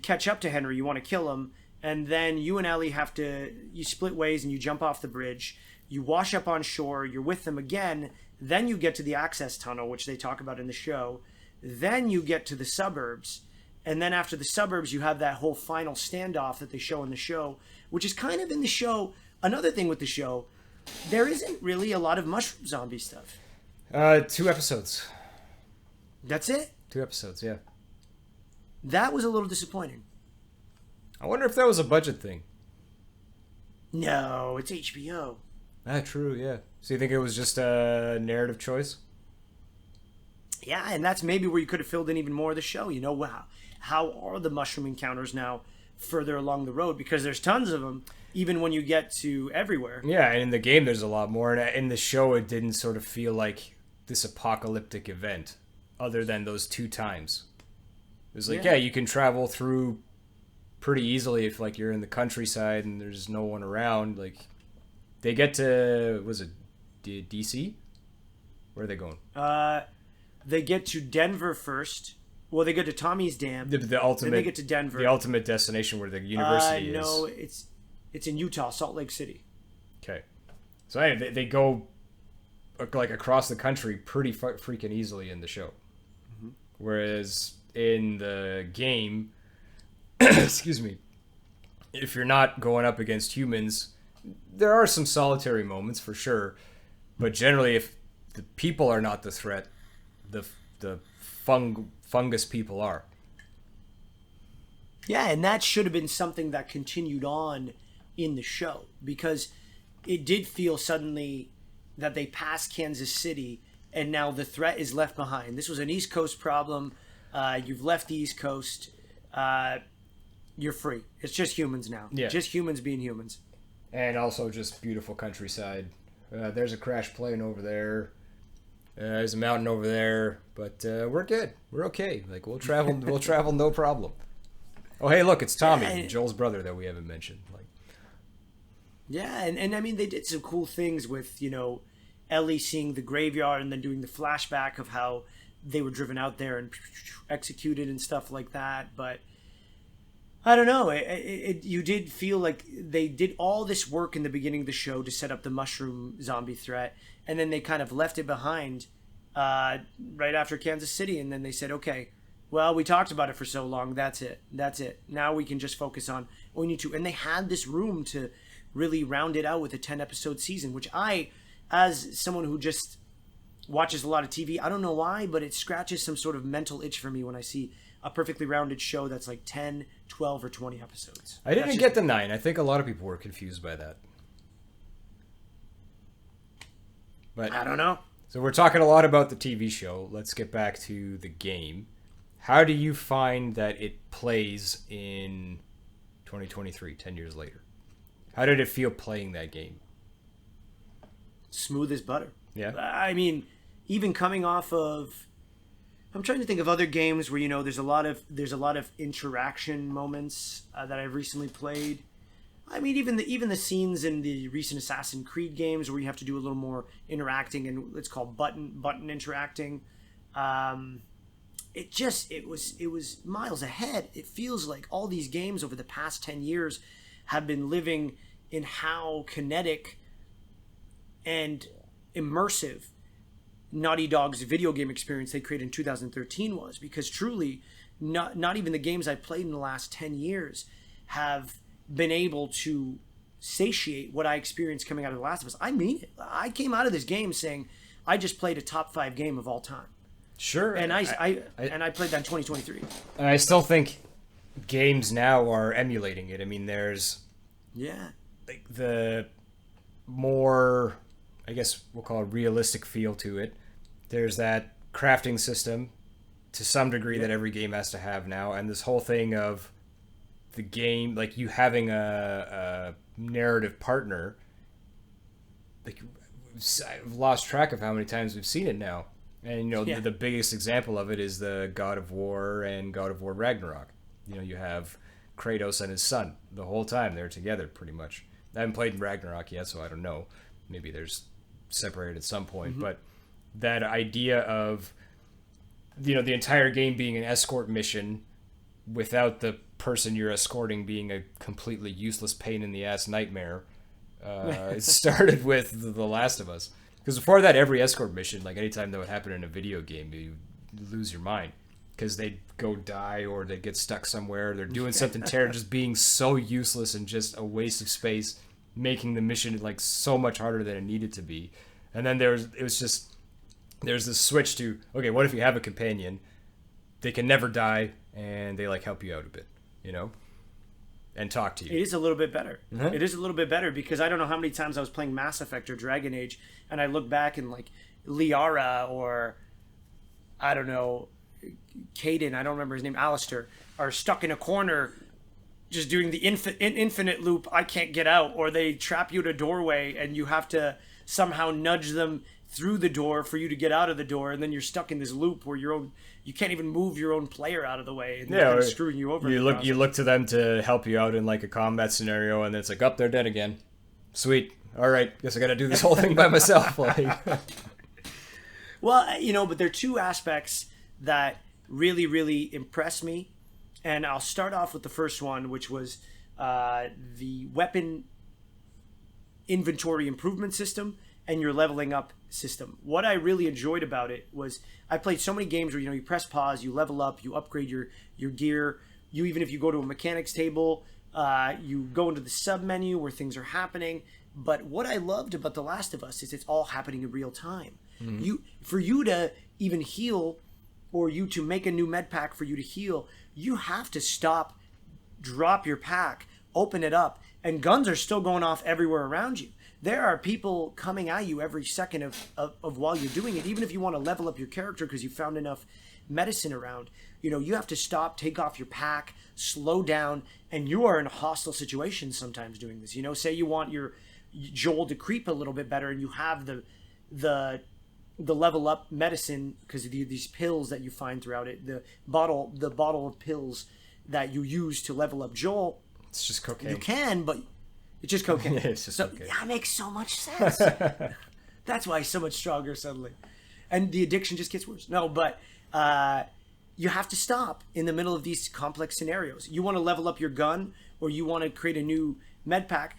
catch up to Henry. You want to kill him. And then you and Ellie you split ways and you jump off the bridge. You wash up on shore. You're with them again. Then you get to the access tunnel, which they talk about in the show. Then you get to the suburbs. And then after the suburbs, you have that whole final standoff that they show in the show, which is kind of in the show. Another thing with the show, there isn't really a lot of mushroom zombie stuff. 2 episodes. That's it? 2 episodes, yeah. That was a little disappointing. I wonder if that was a budget thing. No, it's HBO. True, yeah. So you think it was just a narrative choice? Yeah, and that's maybe where you could have filled in even more of the show. You know, how are the mushroom encounters now further along the road? Because there's tons of them, even when you get to everywhere. Yeah, and in the game there's a lot more. And in the show it didn't sort of feel like this apocalyptic event, other than those 2 times. It was like, yeah, you can travel through pretty easily if, like, you're in the countryside and there's no one around. Like, they get to, was it DC? Where are they going? They get to Denver first. Well, they get to Tommy's Dam. The ultimate. Then they get to Denver. The ultimate destination where the university is. No, it's in Utah, Salt Lake City. Okay, so anyway, they go like across the country pretty freaking easily in the show, mm-hmm. Whereas in the game, excuse me, if you're not going up against humans, there are some solitary moments for sure, but generally, if the people are not the threat, the fungus people are. Yeah, and that should have been something that continued on in the show, because it did feel suddenly that they passed Kansas City and now the threat is left behind. This was an East Coast problem. You've left the East Coast. You're free. It's just humans now. Yeah. Just humans being humans. And also just beautiful countryside. There's a crash plane over there. There's a mountain over there, but we're good. We're okay. Like, we'll travel. We'll travel, no problem. Oh, hey, look, it's Tommy, Joel's brother that we haven't mentioned. Like, yeah, and I mean, they did some cool things with, you know, Ellie seeing the graveyard and then doing the flashback of how they were driven out there and executed and stuff like that. But I don't know. You did feel like they did all this work in the beginning of the show to set up the mushroom zombie threat, and then they kind of left it behind right after Kansas City, and then they said, okay, well, we talked about it for so long. That's it. Now we can just focus on what we need to. And they had this room to really round it out with a 10-episode season, which I, as someone who just watches a lot of TV, I don't know why, but it scratches some sort of mental itch for me when I see a perfectly rounded show that's like 10, 12, or 20 episodes. I didn't get the 9. I think a lot of people were confused by that. But I don't know. So we're talking a lot about the TV show. Let's get back to the game. How do you find that it plays in 2023, 10 years later? How did it feel playing that game? Smooth as butter. Yeah. I mean, even coming off of, I'm trying to think of other games where, you know, there's a lot of interaction moments that I've recently played. I mean, even the scenes in the recent Assassin's Creed games where you have to do a little more interacting and it's called button interacting. It was miles ahead. It feels like all these games over the past 10 years have been living in how kinetic and immersive Naughty Dog's video game experience they created in 2013 was, because truly not even the games I've played in the last 10 years have been able to satiate what I experienced coming out of The Last of Us. I mean it. I came out of this game saying I just played a top 5 game of all time. Sure. And I played that in 2023. I still think games now are emulating it. I mean, there's like the more, I guess we'll call it, realistic feel to it. There's that crafting system to some degree that every game has to have now, and this whole thing of the game, like you having a narrative partner. Like, I've lost track of how many times we've seen it now. And, the biggest example of it is the God of War and God of War Ragnarok. You have Kratos and his son the whole time. They're together, pretty much. I haven't played Ragnarok yet, so I don't know. Maybe there's separated at some point. But that idea of, the entire game being an escort mission without the person you're escorting being a completely useless pain-in-the-ass nightmare. It started with The Last of Us. Because before that, every escort mission, like anytime that would happen in a video game, you lose your mind. Because they'd go die or they'd get stuck somewhere. They're doing something terrible, just being so useless and just a waste of space, making the mission like so much harder than it needed to be. And then there's this switch to, okay, what if you have a companion? They can never die and they like help you out a bit, and talk to you. It is a little bit better. Mm-hmm. It is a little bit better because I don't know how many times I was playing Mass Effect or Dragon Age and I look back and like Liara or I don't know, Caden, I don't remember his name, Alistair, are stuck in a corner just doing the infinite loop, I can't get out, or they trap you at a doorway and you have to somehow nudge them through the door for you to get out of the door, and then you're stuck in this loop where you can't even move your own player out of the way, and they're kind of screwing you over. You look to them to help you out in like a combat scenario, and it's like, they're dead again. Sweet. All right, guess I got to do this whole thing by myself. Well, but there are two aspects that really, really impress me, and I'll start off with the first one, which was the weapon inventory improvement system and your leveling up system. What I really enjoyed about it was I played so many games where you press pause, you level up, you upgrade your gear. Even if you go to a mechanics table, you go into the sub menu where things are happening. But what I loved about The Last of Us is it's all happening in real time. Mm-hmm. For you to even heal, or you to make a new med pack for you to heal, you have to stop, drop your pack, open it up, and guns are still going off everywhere around you. There are people coming at you every second of while you're doing it. Even if you want to level up your character because you found enough medicine around, you have to stop, take off your pack, slow down, and you are in a hostile situation sometimes doing this. Say you want your Joel to creep a little bit better, and you have the level up medicine because of these pills that you find throughout it. The bottle of pills that you use to level up Joel. It's just cocaine. You can, but it's just cocaine. It's just cocaine. That makes so much sense. That's why he's so much stronger suddenly. And the addiction just gets worse. No, but you have to stop in the middle of these complex scenarios. You want to level up your gun, or you want to create a new med pack.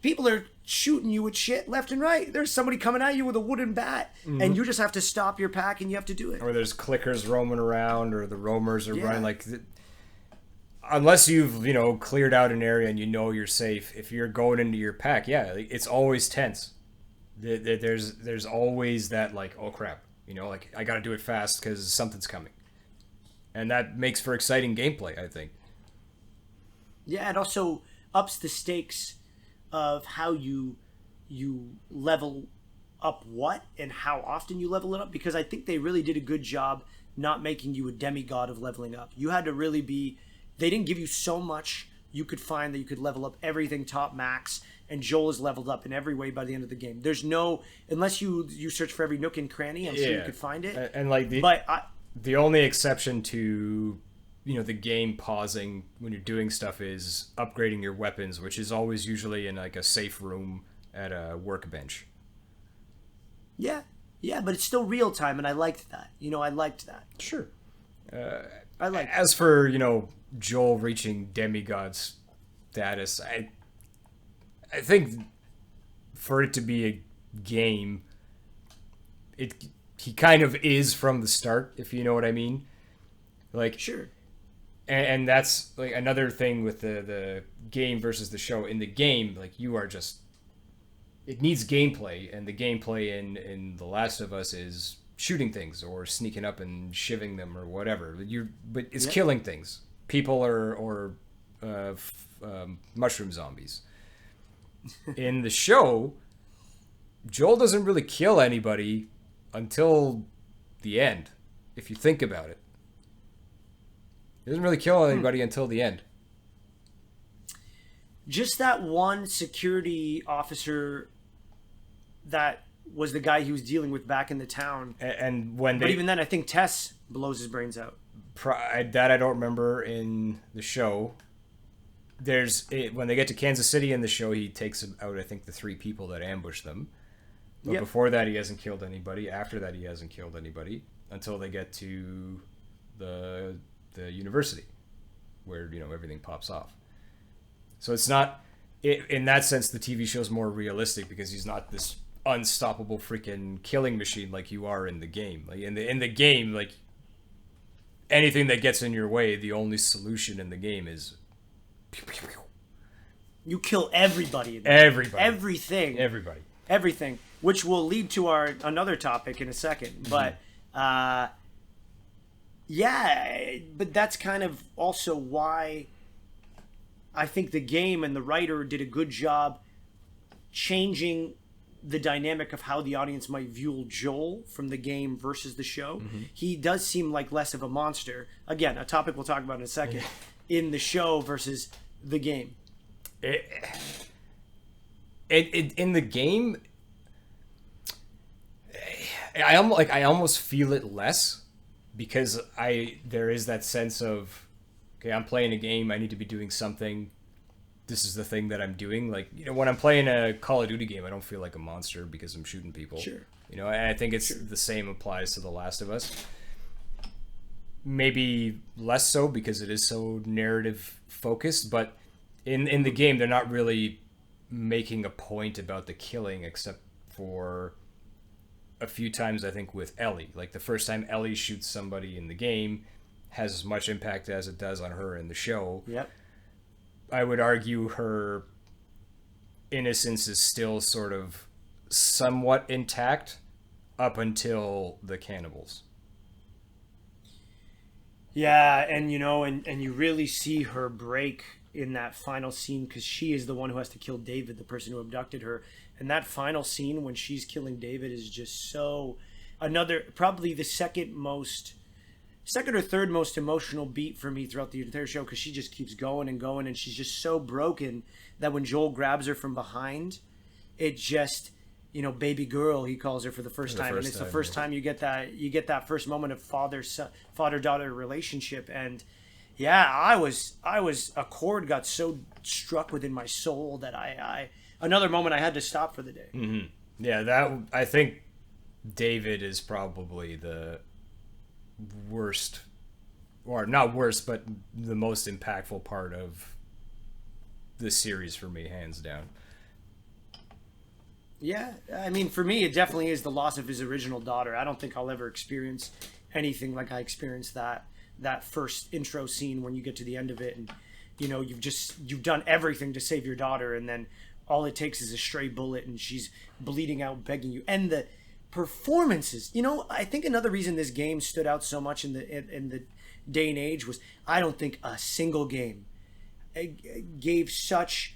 People are shooting you with shit left and right. There's somebody coming at you with a wooden bat, and you just have to stop your pack and you have to do it. Or there's clickers roaming around, or the roamers are running like... Unless you've, cleared out an area and you're safe, if you're going into your pack, it's always tense. There's always that, like, oh crap, like, I gotta do it fast because something's coming. And that makes for exciting gameplay, I think. Yeah, it also ups the stakes of how you level up what and how often you level it up, because I think they really did a good job not making you a demigod of leveling up. You had to really be... They didn't give you so much you could find that you could level up everything top max, and Joel is leveled up in every way by the end of the game. There's no... Unless you search for every nook and cranny, I'm sure you could find it. And like the only exception to... the game pausing when you're doing stuff is upgrading your weapons, which is always usually in like a safe room at a workbench. Yeah, but it's still real time, and I liked that. I liked that. Sure. I like. As for Joel reaching demigod status. I think for it to be a game, he kind of is from the start, if you know what I mean. Like, Sure. and that's like another thing with the game versus the show. In the game, like, you are just, it needs gameplay, and the gameplay in The Last of Us is shooting things or sneaking up and shivving them or whatever. But it's killing things, people or mushroom zombies. In the show, Joel doesn't really kill anybody until the end, if you think about it. He doesn't really kill anybody until the end. Just that one security officer that was the guy he was dealing with back in the town. And when But even then, I think Tess blows his brains out. That I don't remember in the show. When they get to Kansas City in the show, he takes out, I think, the 3 people that ambush them. But before that, he hasn't killed anybody. After that, he hasn't killed anybody until they get to the university, where everything pops off. So it's not, in that sense, the TV show's more realistic because he's not this unstoppable freaking killing machine like you are in the game. Like in the game, like, anything that gets in your way, the only solution in the game is pew, pew, pew. You kill everybody. Everybody. Everything, which will lead to another topic in a second. But but that's kind of also why I think the game and the writer did a good job changing the dynamic of how the audience might view Joel from the game versus the show. He does seem like less of a monster. Again, a topic we'll talk about in a second. In the show versus the game. In the game, I almost feel it less because there is that sense of, okay, I'm playing a game, I need to be doing something. This is the thing that I'm doing. Like, when I'm playing a Call of Duty game, I don't feel like a monster because I'm shooting people. Sure. And I think it's the same applies to The Last of Us. Maybe less so because it is so narrative focused, but in the game, they're not really making a point about the killing except for a few times, I think, with Ellie. Like, the first time Ellie shoots somebody in the game has as much impact as it does on her in the show. Yep. I would argue her innocence is still sort of somewhat intact up until the cannibals. Yeah, and and you really see her break in that final scene because she is the one who has to kill David, the person who abducted her. And that final scene when she's killing David is just so probably the second or third most emotional beat for me throughout the entire show because she just keeps going and going and she's just so broken that when Joel grabs her from behind, it just, baby girl, he calls her for the first time. And it's the first time you get that first moment of father-daughter relationship. And yeah, I was a chord got so struck within my soul that I another moment I had to stop for the day. Mm-hmm. Yeah, I think David is probably the worst, or not worst, but the most impactful part of the series for me, hands down. Yeah, I mean, for me, it definitely is the loss of his original daughter. I don't think I'll ever experience anything like I experienced that first intro scene when you get to the end of it, and you've done everything to save your daughter, and then all it takes is a stray bullet, and she's bleeding out, begging you, and the performances. I think another reason this game stood out so much in the day and age was I don't think a single game gave such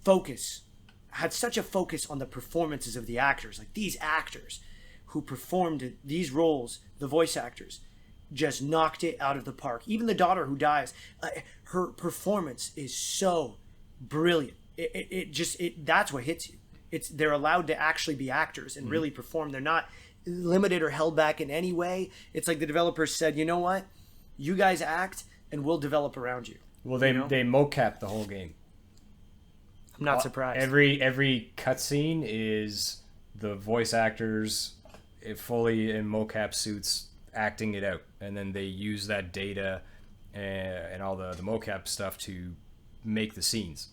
focus, had such a focus on the performances of the actors. Like, these actors who performed these roles, the voice actors, just knocked it out of the park. Even the daughter who dies, her performance is so brilliant. That's what hits you. They're allowed to actually be actors and really perform. They're not limited or held back in any way. It's like the developers said, you know what? You guys act and we'll develop around you. Well, they mocap the whole game. I'm not surprised. Every cutscene is the voice actors fully in mocap suits acting it out, and then they use that data and all the mocap stuff to make the scenes.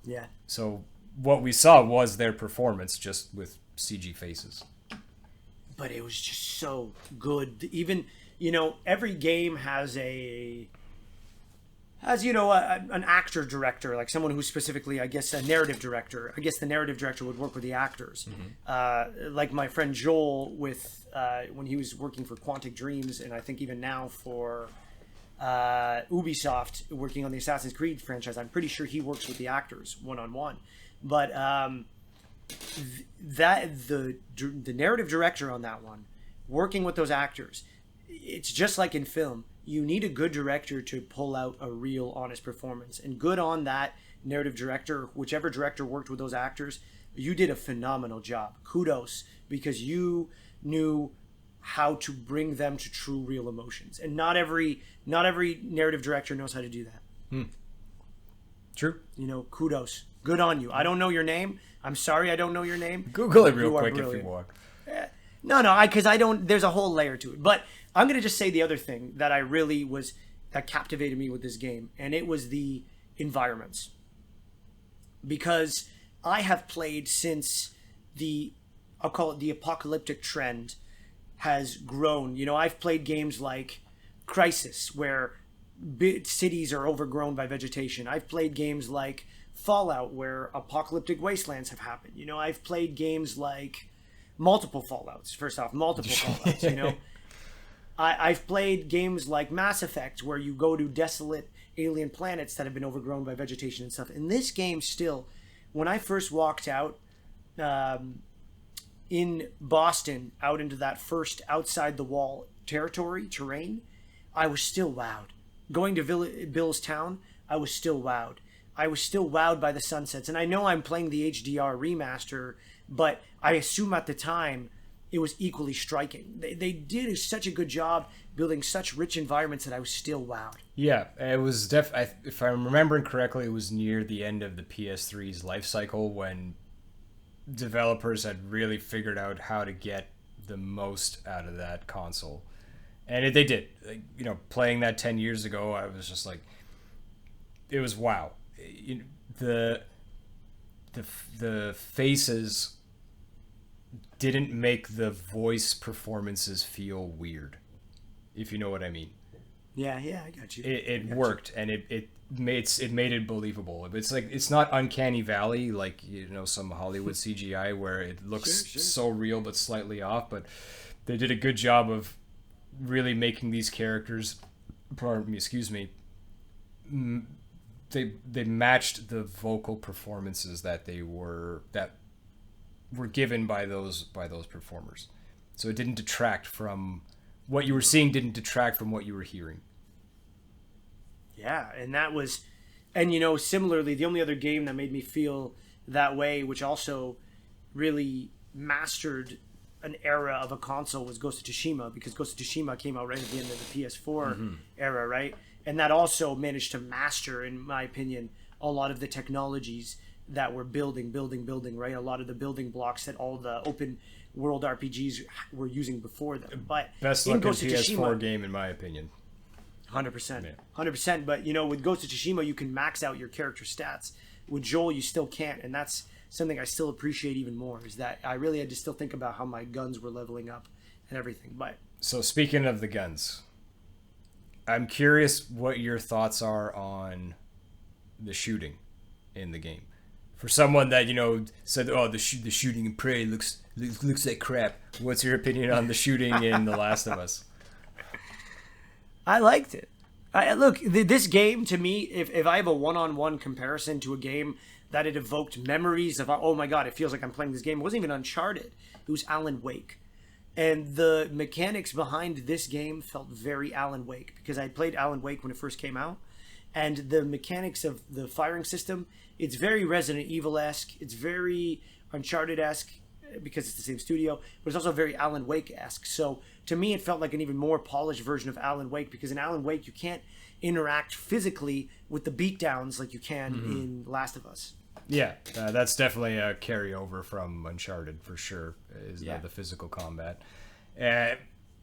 Yeah. So what we saw was their performance just with CG faces. But it was just so good. Even, every game has an actor director, like someone who's specifically, I guess, a narrative director. I guess the narrative director would work with the actors. Like my friend Joel when he was working for Quantic Dreams, and I think even now for Ubisoft, working on the Assassin's Creed franchise. I'm pretty sure he works with the actors one-on-one. But the narrative director on that one, working with those actors, it's just like in film. You need a good director to pull out a real, honest performance. And good on that narrative director, whichever director worked with those actors, you did a phenomenal job. Kudos, because you knew how to bring them to true, real emotions. And not every narrative director knows how to do that. True. Kudos. Good on you. I don't know your name. I'm sorry I don't know your name. Google it real quick if you want. No, because I don't. There's a whole layer to it. But I'm gonna just say the other thing that that captivated me with this game, and it was the environments. Because I have played since I'll call it the apocalyptic trend has grown. I've played games like Crisis, where cities are overgrown by vegetation. I've played games like Fallout, where apocalyptic wastelands have happened. I've played games like multiple Fallouts. I've played games like Mass Effect, where you go to desolate alien planets that have been overgrown by vegetation and stuff. In this game, still, when I first walked out in Boston, out into that first outside the wall terrain, I was still wowed. Going to Bill's town, I was still wowed. I was still wowed by the sunsets. And I know I'm playing the HDR remaster, but I assume at the time it was equally striking. They did such a good job building such rich environments that I was still wowed. Yeah, it was if I'm remembering correctly, it was near the end of the PS3's life cycle when developers had really figured out how to get the most out of that console. And they did. Playing that 10 years ago, I was just like, it was wow. The faces didn't make the voice performances feel weird, if you know what I mean. Yeah, I got you. It worked, and it made it believable. It's not Uncanny Valley like some Hollywood CGI where it looks so real but slightly off. But they did a good job of really making these characters. Pardon me, excuse me. They matched the vocal performances that were given by those performers. So it didn't detract from what you were seeing, didn't detract from what you were hearing. Yeah, and similarly, the only other game that made me feel that way, which also really mastered an era of a console, was Ghost of Tsushima, because Ghost of Tsushima came out right at the end of the PS4 era, right? And that also managed to master, in my opinion, a lot of the technologies that were building, right? A lot of the building blocks that all the open world RPGs were using before them. But best looking PS4 game, in my opinion. 100%. 100%. But, with Ghost of Tsushima, you can max out your character stats. With Joel, you still can't. And that's something I still appreciate even more, is that I really had to still think about how my guns were leveling up and everything. But so speaking of the guns, I'm curious what your thoughts are on the shooting in the game. For someone that said, "Oh, the shooting in Prey looks like crap." What's your opinion on the shooting in The Last of Us? I liked it. Look, this game to me, if I have a one-on-one comparison to a game that it evoked memories of, oh my god, it feels like I'm playing this game. It wasn't even Uncharted. It was Alan Wake. And the mechanics behind this game felt very Alan Wake, because I played Alan Wake when it first came out. And the mechanics of the firing system, it's very Resident Evil-esque. It's very Uncharted-esque, because it's the same studio. But it's also very Alan Wake-esque. So to me, it felt like an even more polished version of Alan Wake, because in Alan Wake, you can't interact physically with the beatdowns like you can in Last of Us. Yeah, that's definitely a carryover from Uncharted for sure, is the physical combat.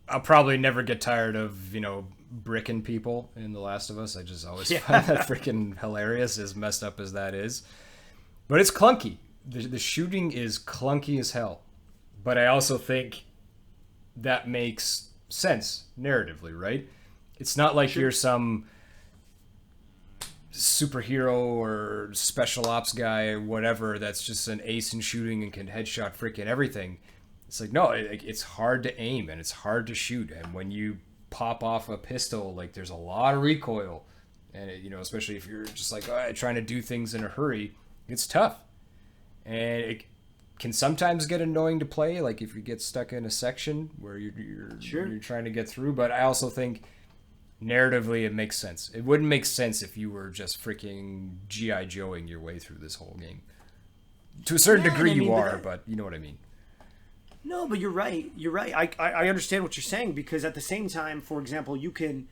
I'll probably never get tired of, bricking people in The Last of Us. I just always Yeah. find that freaking hilarious, as messed up as that is. But it's clunky. The shooting is clunky as hell. But I also think that makes sense narratively, right? It's not like you're some superhero or special ops guy or whatever that's just an ace in shooting and can headshot freaking everything. It's like, no, it's hard to aim and it's hard to shoot. And when you pop off a pistol, like, there's a lot of recoil. And, especially if you're just like, trying to do things in a hurry, it's tough. And it can sometimes get annoying to play, like if you get stuck in a section where you're trying to get through. But I also think narratively it makes sense. It wouldn't make sense if you were just freaking G.I. Joeing your way through this whole game. To a certain degree you are, but you know what I mean. No, but you're right. You're right. I understand what you're saying, because at the same time, for example, you can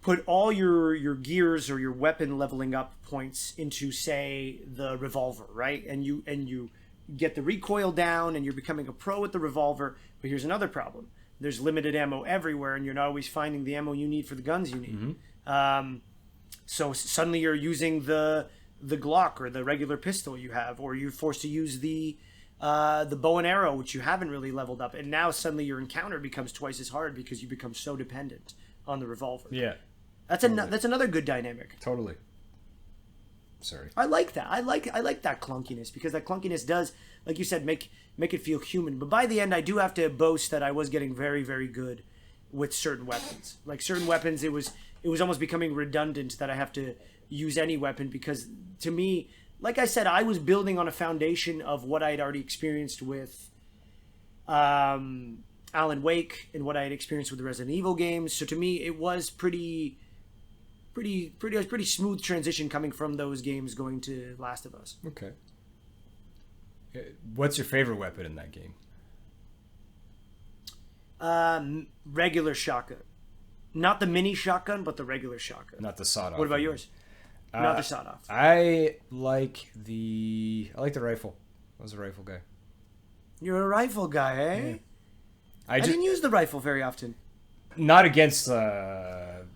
put all your gears or your weapon leveling up points into, say, the revolver, right? And you get the recoil down and you're becoming a pro with the revolver. But here's another problem. There's limited ammo everywhere, and you're not always finding the ammo you need for the guns you need. Mm-hmm. So suddenly you're using the Glock or the regular pistol you have, or you're forced to use the bow and arrow, which you haven't really leveled up, and now suddenly your encounter becomes twice as hard because you become so dependent on the revolver. Yeah, that's another good dynamic. Totally. Sorry. I like that. I like that clunkiness, because that clunkiness does, like you said, make it feel human. But by the end, I do have to boast that I was getting very, very good with certain weapons. Like certain weapons, it was almost becoming redundant that I have to use any weapon, because to me, like I said, I was building on a foundation of what I had already experienced with Alan Wake and what I had experienced with the Resident Evil games. So to me, it was pretty smooth transition coming from those games going to Last of Us. Okay. What's your favorite weapon in that game? Regular shotgun. Not the mini shotgun, but the regular shotgun. Not the sawed-off. What about yours? Not the sawed-off. I like the rifle. I was a rifle guy. You're a rifle guy, eh? Yeah. I didn't use the rifle very often. Not against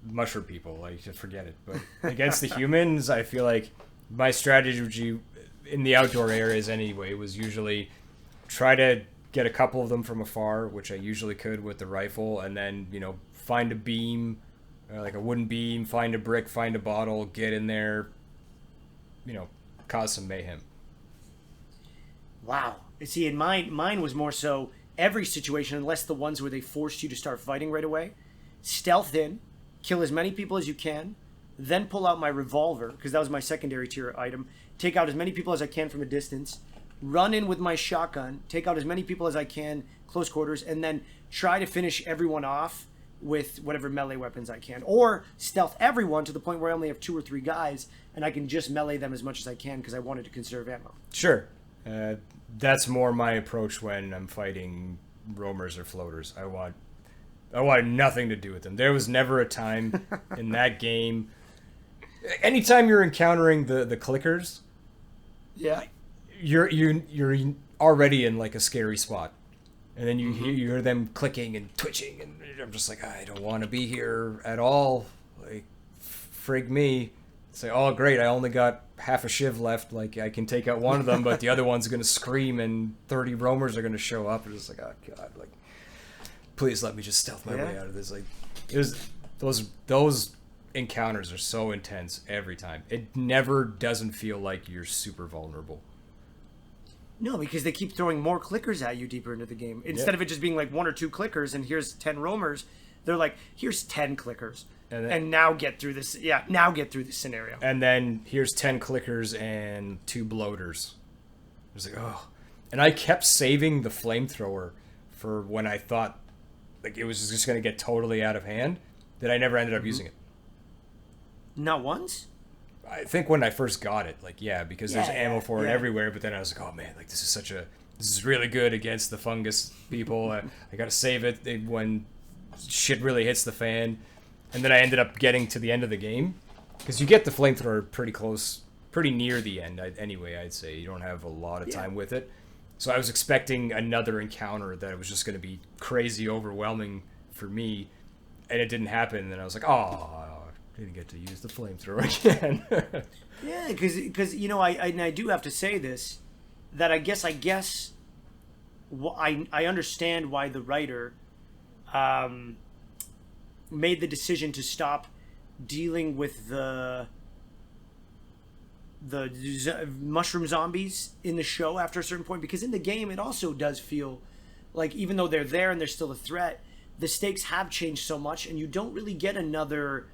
mushroom people, like, just forget it. But against the humans, I feel like my strategy in the outdoor areas anyway was usually try to get a couple of them from afar, which I usually could with the rifle, and then, find a beam, like a wooden beam, find a brick, find a bottle, get in there, cause some mayhem. Wow. See, in mine was more so every situation, unless the ones where they forced you to start fighting right away, stealth in, kill as many people as you can, then pull out my revolver, because that was my secondary tier item, take out as many people as I can from a distance, run in with my shotgun, take out as many people as I can, close quarters, and then try to finish everyone off with whatever melee weapons I can. Or stealth everyone to the point where I only have 2 or 3 guys, and I can just melee them as much as I can because I wanted to conserve ammo. Sure. That's more my approach when I'm fighting roamers or floaters. I wanted nothing to do with them. There was never a time in that game. Anytime you're encountering the clickers, yeah, you're already in like a scary spot, and then you hear them clicking and twitching, and I'm just like, I don't want to be here at all. Like, frig me. Say, oh great, I only got half a shiv left. Like, I can take out one of them, but the other one's gonna scream, and 30 roamers are gonna show up. And it's like, oh god, like, please let me just stealth my way out of this. Like, those encounters are so intense every time. It never doesn't feel like you're super vulnerable. No, because they keep throwing more clickers at you deeper into the game. Instead of it just being like 1 or 2 clickers and here's 10 roamers, they're like, here's 10 clickers. And now get through this. Yeah, now get through this scenario. And then here's 10 clickers and 2 bloaters. I was like, oh. And I kept saving the flamethrower for when I thought like it was just going to get totally out of hand, that I never ended up using it. Not once? I think when I first got it, like, yeah, because there's ammo for it everywhere, but then I was like, oh man, like, this is really good against the fungus people. I gotta save it when shit really hits the fan. And then I ended up getting to the end of the game, because you get the flamethrower pretty close, pretty near the end anyway, I'd say. You don't have a lot of time with it. So I was expecting another encounter that was just going to be crazy overwhelming for me, and it didn't happen. And then I was like, oh, I didn't get to use the flamethrower again. Yeah, because I do have to say this, that I guess I understand why the writer made the decision to stop dealing with the mushroom zombies in the show after a certain point, because in the game it also does feel like, even though they're there and they're still a threat, the stakes have changed so much, and you don't really get another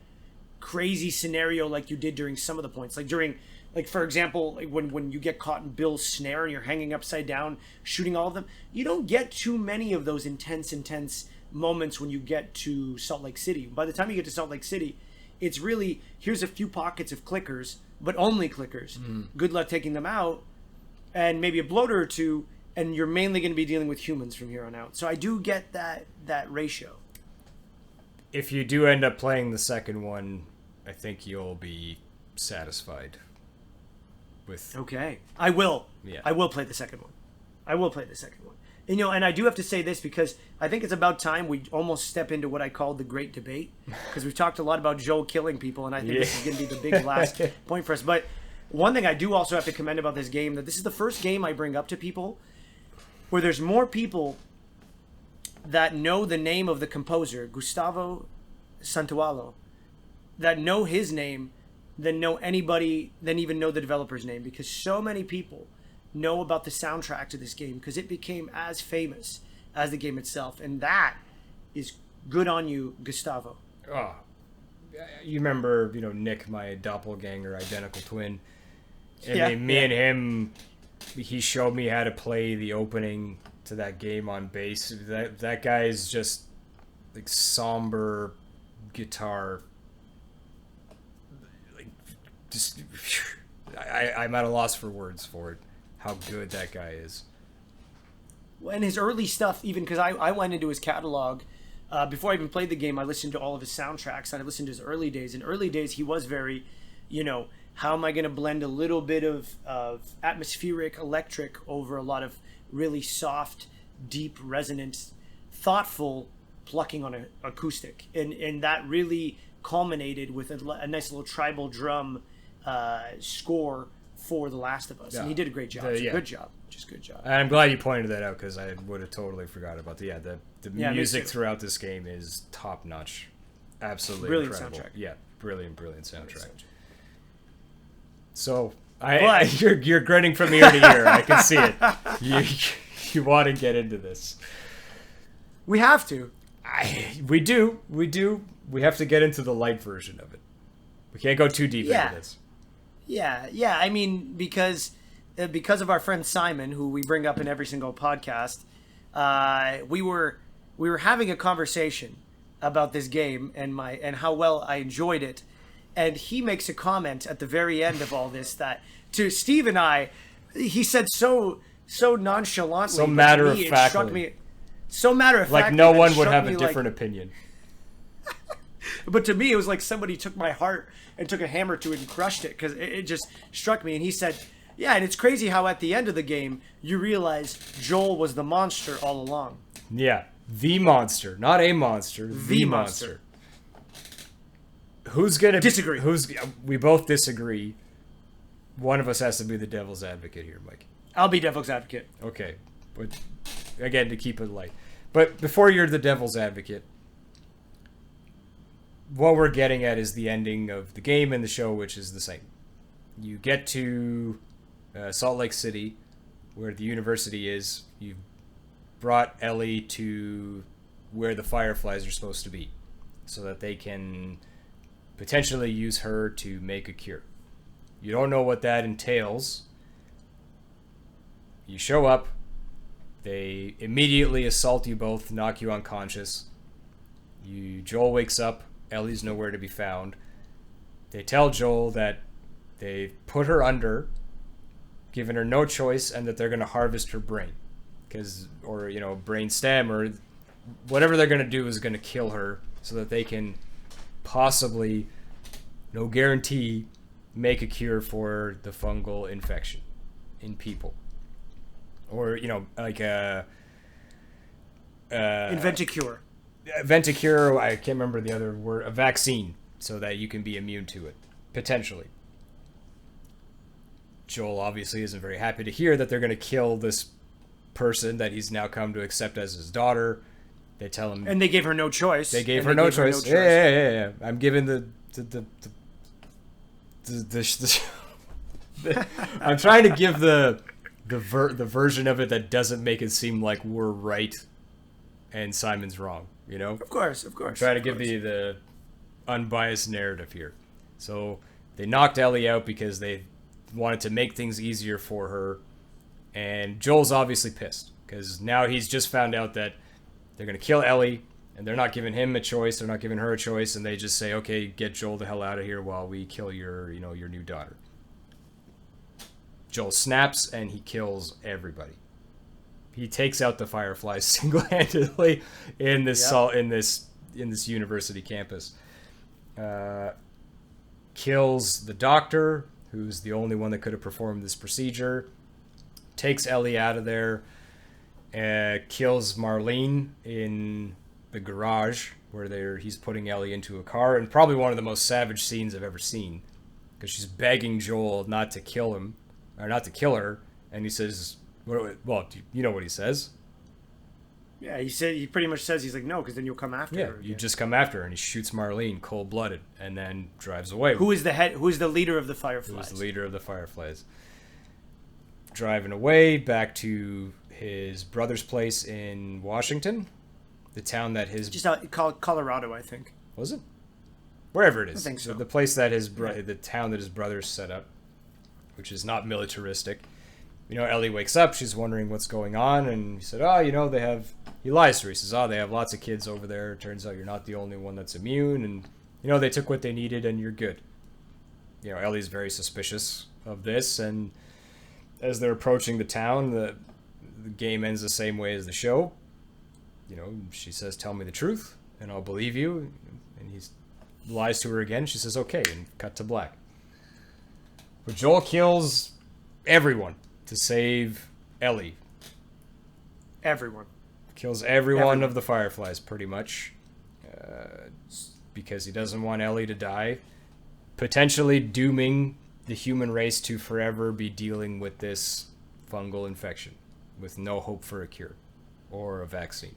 crazy scenario like you did during some of the points, like for example, like when you get caught in Bill's snare and you're hanging upside down shooting all of them. You don't get too many of those intense moments when you get to Salt Lake City. By the time you get to Salt Lake City, it's really, here's a few pockets of clickers, but only clickers. Good luck taking them out, and maybe a bloater or two, and you're mainly going to be dealing with humans from here on out. So I do get that ratio. If you do end up playing the second one, I think you'll be satisfied with... Okay. I will. Yeah. I will play the second one. And, and I do have to say this, because I think it's about time we almost step into what I call the great debate, because we've talked a lot about Joel killing people, and I think this is going to be the big last point for us. But one thing I do also have to commend about this game, that this is the first game I bring up to people where there's more people that know the name of the composer, Gustavo Santaolalla, that know his name than even know the developer's name, because so many people know about the soundtrack to this game because it became as famous as the game itself, and that is good on you, Gustavo. Oh, you remember, Nick, my doppelganger, identical twin. And me and him, he showed me how to play the opening to that game on bass. That guy's just like somber guitar. Like, just I'm at a loss for words for it. How good that guy is. And his early stuff, even, because I went into his catalog before I even played the game. I listened to all of his soundtracks, and I listened to his early days. In early days, he was very, how am I going to blend a little bit of atmospheric electric over a lot of really soft, deep, resonant, thoughtful plucking on an acoustic, and that really culminated with a nice little tribal drum score for The Last of Us. And he did a great job. Good job. Just good job. And I'm glad you pointed that out, because I would have totally forgot about the music throughout this game is top notch. Absolutely brilliant incredible. Soundtrack. Yeah, brilliant soundtrack. Brilliant. So you're grinning from ear to ear. I can see it. You want to get into this. We have to. We do. We have to get into the light version of it. We can't go too deep into this. Yeah. I mean, because of our friend Simon, who we bring up in every single podcast, we were having a conversation about this game and how well I enjoyed it, and he makes a comment at the very end of all this that to Steve and I, he said so nonchalantly, so matter of factly, so matter of like factly, no one would have a different opinion. But to me, it was like somebody took my heart and took a hammer to it and crushed it, because it just struck me. And he said, yeah, and it's crazy how at the end of the game, you realize Joel was the monster all along. Yeah, the monster. Not a monster, the monster. Who's going to... Disagree. We both disagree. One of us has to be the devil's advocate here, Mike. I'll be devil's advocate. Okay. But again, to keep it light. But before you're the devil's advocate, what we're getting at is the ending of the game and the show, which is the same. You get to Salt Lake City, where the university is. You've brought Ellie to where the Fireflies are supposed to be, so that they can potentially use her to make a cure. You don't know what that entails. You show up. They immediately assault you both, knock you unconscious. Joel wakes up. Ellie's nowhere to be found. They tell Joel that they put her under, given her no choice, and that they're going to harvest her brain, brain stem, or whatever they're going to do is going to kill her, so that they can possibly, no guarantee, make a cure for the fungal infection in people. or like Invent a cure. invent a cure. I can't remember the other word. A vaccine, so that you can be immune to it, potentially. Joel obviously isn't very happy to hear that they're going to kill this person that he's now come to accept as his daughter. They tell him, and they gave her no choice. They gave her no choice. Yeah. I'm giving the I'm trying to give the version of it that doesn't make it seem like we're right and Simon's wrong. Of course. Try to give the unbiased narrative here. So they knocked Ellie out because they wanted to make things easier for her, and Joel's obviously pissed because now he's just found out that they're going to kill Ellie, and they're not giving him a choice, they're not giving her a choice, and they just say, okay, get Joel the hell out of here while we kill your new daughter. Joel snaps and he kills everybody. He takes out the Fireflies single-handedly in this university campus. Kills the doctor, who's the only one that could have performed this procedure. Takes Ellie out of there. Kills Marlene in the garage where he's putting Ellie into a car, and probably one of the most savage scenes I've ever seen, because she's begging Joel not to kill him, or not to kill her, and he says, well, you know what he says? Yeah, he pretty much says, he's like, no, because then you'll come after her. Yeah, you just come after her, and he shoots Marlene cold-blooded, and then drives away. Who is the leader of the Fireflies? Who's the leader of the Fireflies? Driving away back to his brother's place in Washington, the town that his... Just out, Colorado, I think. Was it? Wherever it is. I think so. The place that the town that his brother set up, which is not militaristic. Ellie wakes up, she's wondering what's going on, and he said, he lies to her. He says, they have lots of kids over there. It turns out you're not the only one that's immune, and, they took what they needed, and you're good. Ellie's very suspicious of this, and as they're approaching the town, the game ends the same way as the show. She says, tell me the truth, and I'll believe you, and he lies to her again. She says, okay, and cut to black. But Joel kills everyone to save Ellie. Everyone. Kills everyone of the Fireflies, pretty much. Because he doesn't want Ellie to die. Potentially dooming the human race to forever be dealing with this fungal infection. With no hope for a cure. Or a vaccine.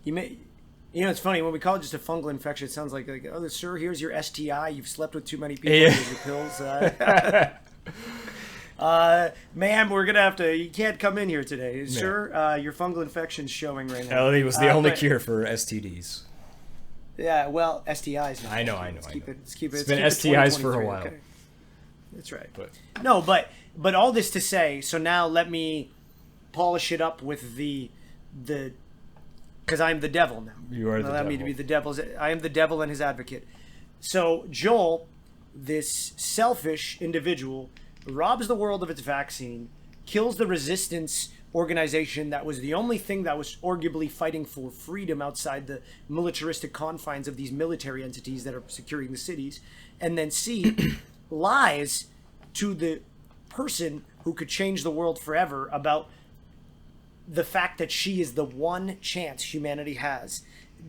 It's funny, when we call it just a fungal infection, it sounds like oh, sir, here's your STI. You've slept with too many people. Here's your pills. Ma'am, we're gonna have to. You can't come in here today, sir. Your fungal infection's showing right now. Ellie was the only cure for STDs. Yeah, well, STIs. I know. Let's keep it. It's been STIs for a while. Okay. That's right. But all this to say. So now let me polish it up with the because I'm the devil now. You are the devil. Allow me to be the devil's. I am the devil and his advocate. So Joel, this selfish individual, robs the world of its vaccine, kills the resistance organization that was the only thing that was arguably fighting for freedom outside the militaristic confines of these military entities that are securing the cities, and then C, lies to the person who could change the world forever about the fact that she is the one chance humanity has,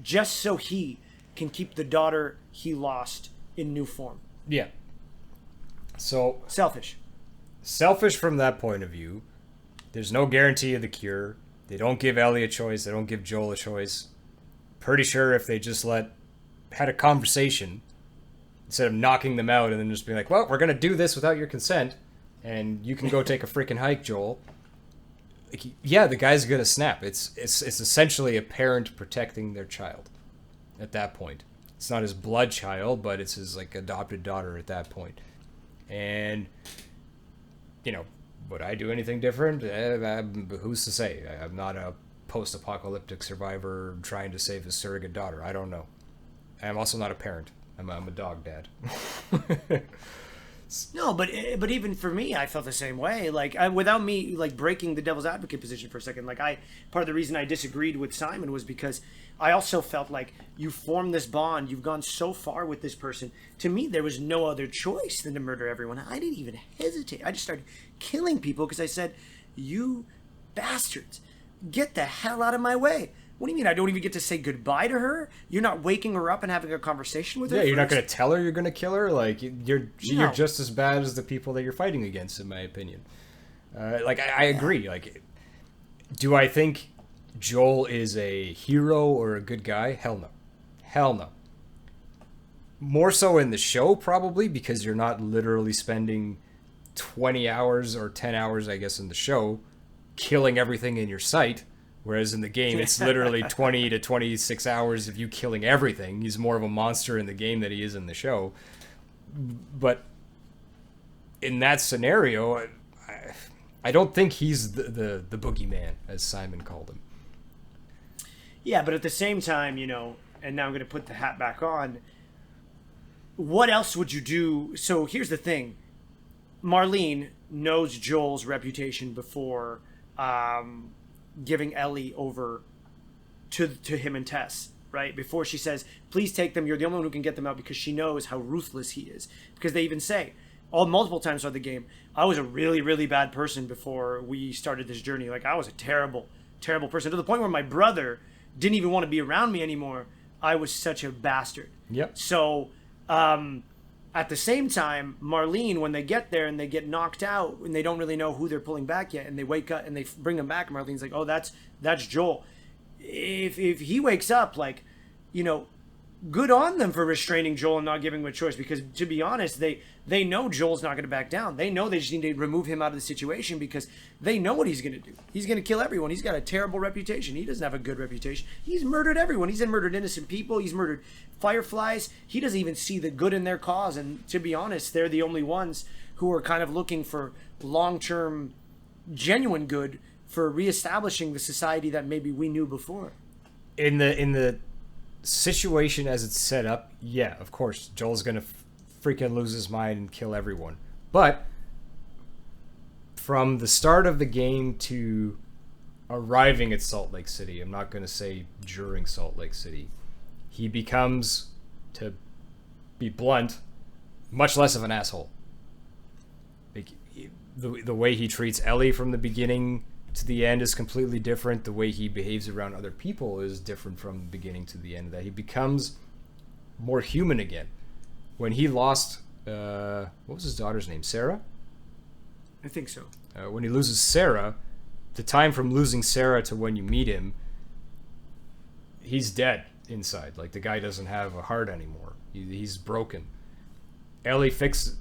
just so he can keep the daughter he lost in new form. Yeah. So selfish from that point of view. There's no guarantee of the cure. They don't give Ellie a choice. They don't give Joel a choice. Pretty sure if they just had a conversation instead of knocking them out and then just being like, well, we're going to do this without your consent and you can go take a freaking hike, Joel. Yeah, the guy's going to snap. It's essentially a parent protecting their child at that point. It's not his blood child, but it's his adopted daughter at that point. And would I do anything different? Who's to say? I'm not a post-apocalyptic survivor trying to save his surrogate daughter. I don't know. I'm also not a parent. I'm a dog dad. No, but even for me, I felt the same way. Without me breaking the devil's advocate position for a second, part of the reason I disagreed with Simon was because I also felt like you formed this bond. You've gone so far with this person. To me, there was no other choice than to murder everyone. I didn't even hesitate. I just started killing people because I said, "You bastards! get the hell out of my way. What do you mean I don't even get to say goodbye to her? You're not waking her up and having a conversation with her? Yeah, you're not first? going to tell her you're going to kill her? Like, you're No. just as bad as the people that you're fighting against, in my opinion. I agree. Like, do I think Joel is a hero or a good guy? Hell no. Hell no. More so in the show, probably, because you're not literally spending 20 hours or 10 hours, I guess, in the show killing everything in your sight. Whereas in the game, it's literally 20 to 26 hours of you killing everything. He's more of a monster in the game than he is in the show. But in that scenario, I don't think he's the boogeyman, as Simon called him. Yeah, but at the same time, you know, and now I'm going to put the hat back on. What else would you do? So here's the thing. Marlene knows Joel's reputation before giving Ellie over to him and Tess, right? Before she says, please take them. You're the only one who can get them out, because she knows how ruthless he is. Because they even say, multiple times throughout the game, I was a really, really bad person before we started this journey. Like, I was a terrible, terrible person, to the point where my brother didn't even want to be around me anymore. I was such a bastard. Yep. So, at the same time, Marlene, when they get there and they get knocked out and they don't really know who they're pulling back yet, and they wake up and they bring them back, Marlene's like, oh, that's Joel. If he wakes up, like, you know, good on them for restraining Joel and not giving him a choice, because, to be honest, they know Joel's not going to back down. They know they just need to remove him out of the situation, because they know what he's going to do. He's going to kill everyone. He's got a terrible reputation. He doesn't have a good reputation. He's murdered everyone. He's murdered innocent people. He's murdered fireflies. He doesn't even see the good in their cause. And to be honest, they're the only ones who are kind of looking for long-term, genuine good for reestablishing the society that maybe we knew before. In the situation as it's set up, yeah, of course, Joel's gonna freaking lose his mind and kill everyone. But from the start of the game to arriving at Salt Lake City, I'm not gonna say during Salt Lake City, he becomes, to be blunt, much less of an asshole. Like, the way he treats Ellie from the beginning to the end is completely different. The way he behaves around other people is different from the beginning to the end. That he becomes more human again. When he lost, what was his daughter's name? Sarah? I think so. When he loses Sarah, the time from losing Sarah to when you meet him, he's dead inside. Like, the guy doesn't have a heart anymore. He's broken. Ellie fills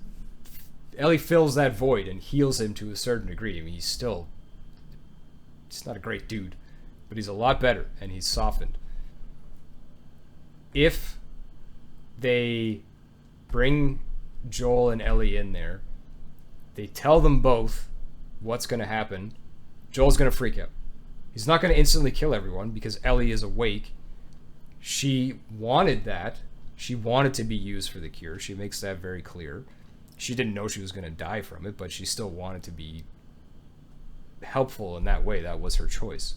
that void and heals him to a certain degree. I mean, he's not a great dude, but he's a lot better, and he's softened. If they bring Joel and Ellie in there, they tell them both what's going to happen, Joel's going to freak out. He's not going to instantly kill everyone because Ellie is awake. She wanted that. She wanted to be used for the cure. She makes that very clear. She didn't know she was going to die from it, but she still wanted to be helpful in that way. That was her choice.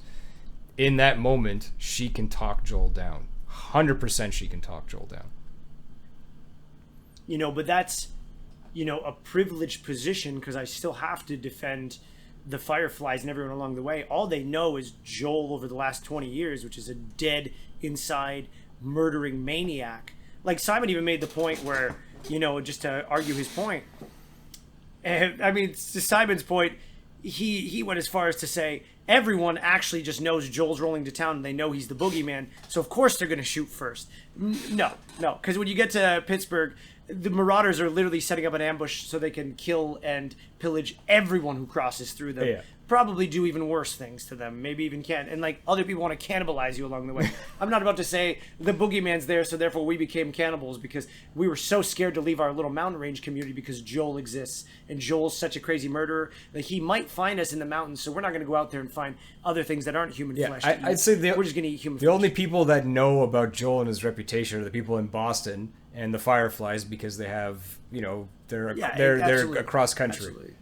In that moment, she can talk Joel down. 100% she can talk Joel down. You know, but that's, you know, a privileged position, because I still have to defend the Fireflies and everyone along the way. All they know is Joel over the last 20 years, which is a dead inside murdering maniac. Like, Simon even made the point where, you know, just to argue his point, and I mean, to Simon's point, he went as far as to say everyone actually just knows Joel's rolling to town and they know he's the boogeyman, so of course they're going to shoot first. No, because when you get to Pittsburgh, the Marauders are literally setting up an ambush so they can kill and pillage everyone who crosses through them. Yeah. Probably do even worse things to them, maybe even can. And like, other people want to cannibalize you along the way. I'm not about to say the boogeyman's there, so therefore we became cannibals because we were so scared to leave our little mountain range community because Joel exists. And Joel's such a crazy murderer that he might find us in the mountains, so we're not going to go out there and find other things that aren't human flesh. I'd say we're just going to eat human the flesh. only people that know about Joel and his reputation are the people in Boston and the Fireflies, because they have, you know, they're across country. Absolutely.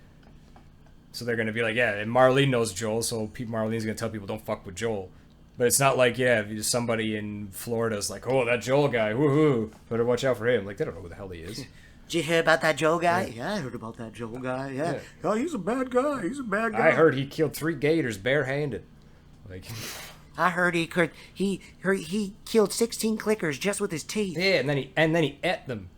So they're going to be like, yeah, and Marlene knows Joel, so Marlene's going to tell people don't fuck with Joel. But it's not like, yeah, if somebody in Florida's like, oh, that Joel guy, woohoo, better watch out for him. Like, they don't know who the hell he is. Did you hear about that Joel guy? Yeah, I heard about that Joel guy. Yeah. Oh, he's a bad guy. He's a bad guy. I heard he killed 3 gators barehanded. Like, I heard he killed 16 clickers just with his teeth. yeah, and then he ate them.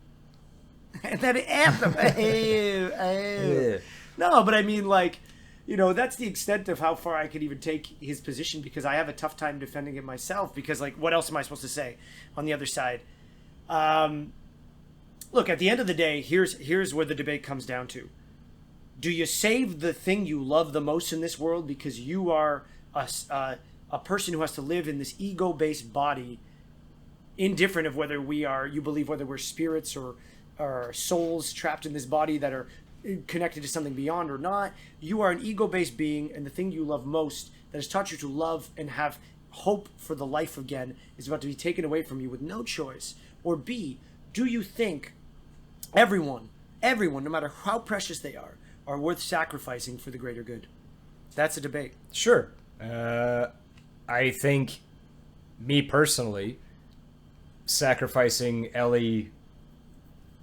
And then he ate them. Yeah. No, but I mean, like, you know, that's the extent of how far I could even take his position, because I have a tough time defending it myself, because, like, what else am I supposed to say on the other side? Look, at the end of the day, here's where the debate comes down to. Do you save the thing you love the most in this world because you are a person who has to live in this ego-based body, indifferent of whether you believe whether we're spirits or souls trapped in this body that are connected to something beyond or not? You are an ego-based being, and the thing you love most that has taught you to love and have hope for the life again is about to be taken away from you with no choice. Or B, do you think everyone, no matter how precious they are worth sacrificing for the greater good? That's a debate. Sure. I think, me personally, sacrificing Ellie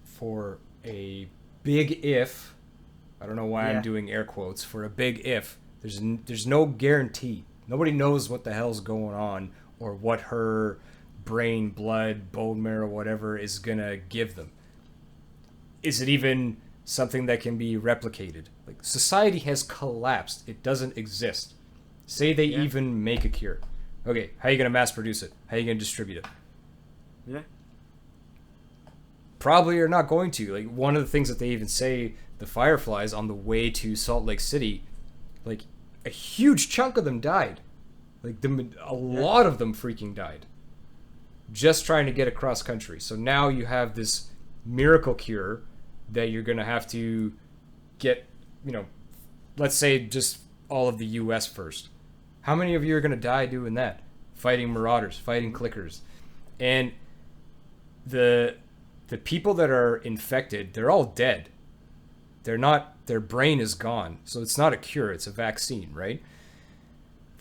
for a big if, I don't know why I'm doing air quotes, for a big if, there's no guarantee. Nobody knows what the hell's going on or what her brain, blood, bone marrow, whatever is gonna give them. Is it even something that can be replicated? Like, society has collapsed. It doesn't exist. Say they even make a cure. Okay, how are you gonna mass produce it? How are you gonna distribute it? Yeah. Probably are not going to. Like, one of the things that they even say, the Fireflies on the way to Salt Lake City, like, a huge chunk of them died. Like, a lot of them freaking died. Just trying to get across country. So now you have this miracle cure that you're going to have to get, you know, let's say just all of the U.S. first. How many of you are going to die doing that? Fighting marauders, fighting clickers. And the people that are infected, they're all dead. Their brain is gone. So it's not a cure, it's a vaccine, right?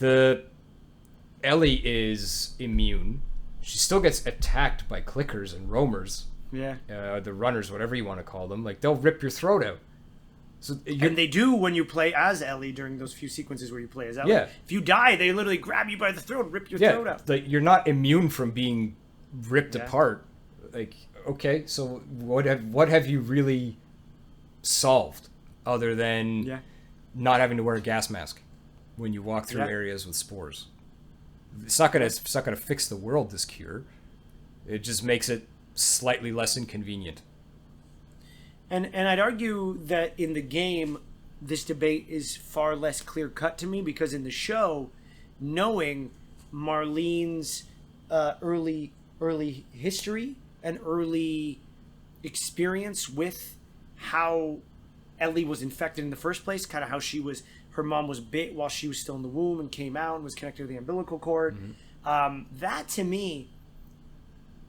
Ellie is immune. She still gets attacked by clickers and roamers. Yeah. The runners, whatever you want to call them. Like, they'll rip your throat out. And they do when you play as Ellie during those few sequences where you play as Ellie. Yeah. If you die, they literally grab you by the throat and rip your throat out. Like, you're not immune from being ripped apart. Like, okay, so what have you really solved other than not having to wear a gas mask when you walk through areas with spores? It's not gonna fix the world, this cure. It just makes it slightly less inconvenient. And I'd argue that in the game, this debate is far less clear cut to me, because in the show, knowing Marlene's early history and early experience with how Ellie was infected in the first place, kind of how her mom was bit while she was still in the womb and came out and was connected to the umbilical cord. Mm-hmm. That to me,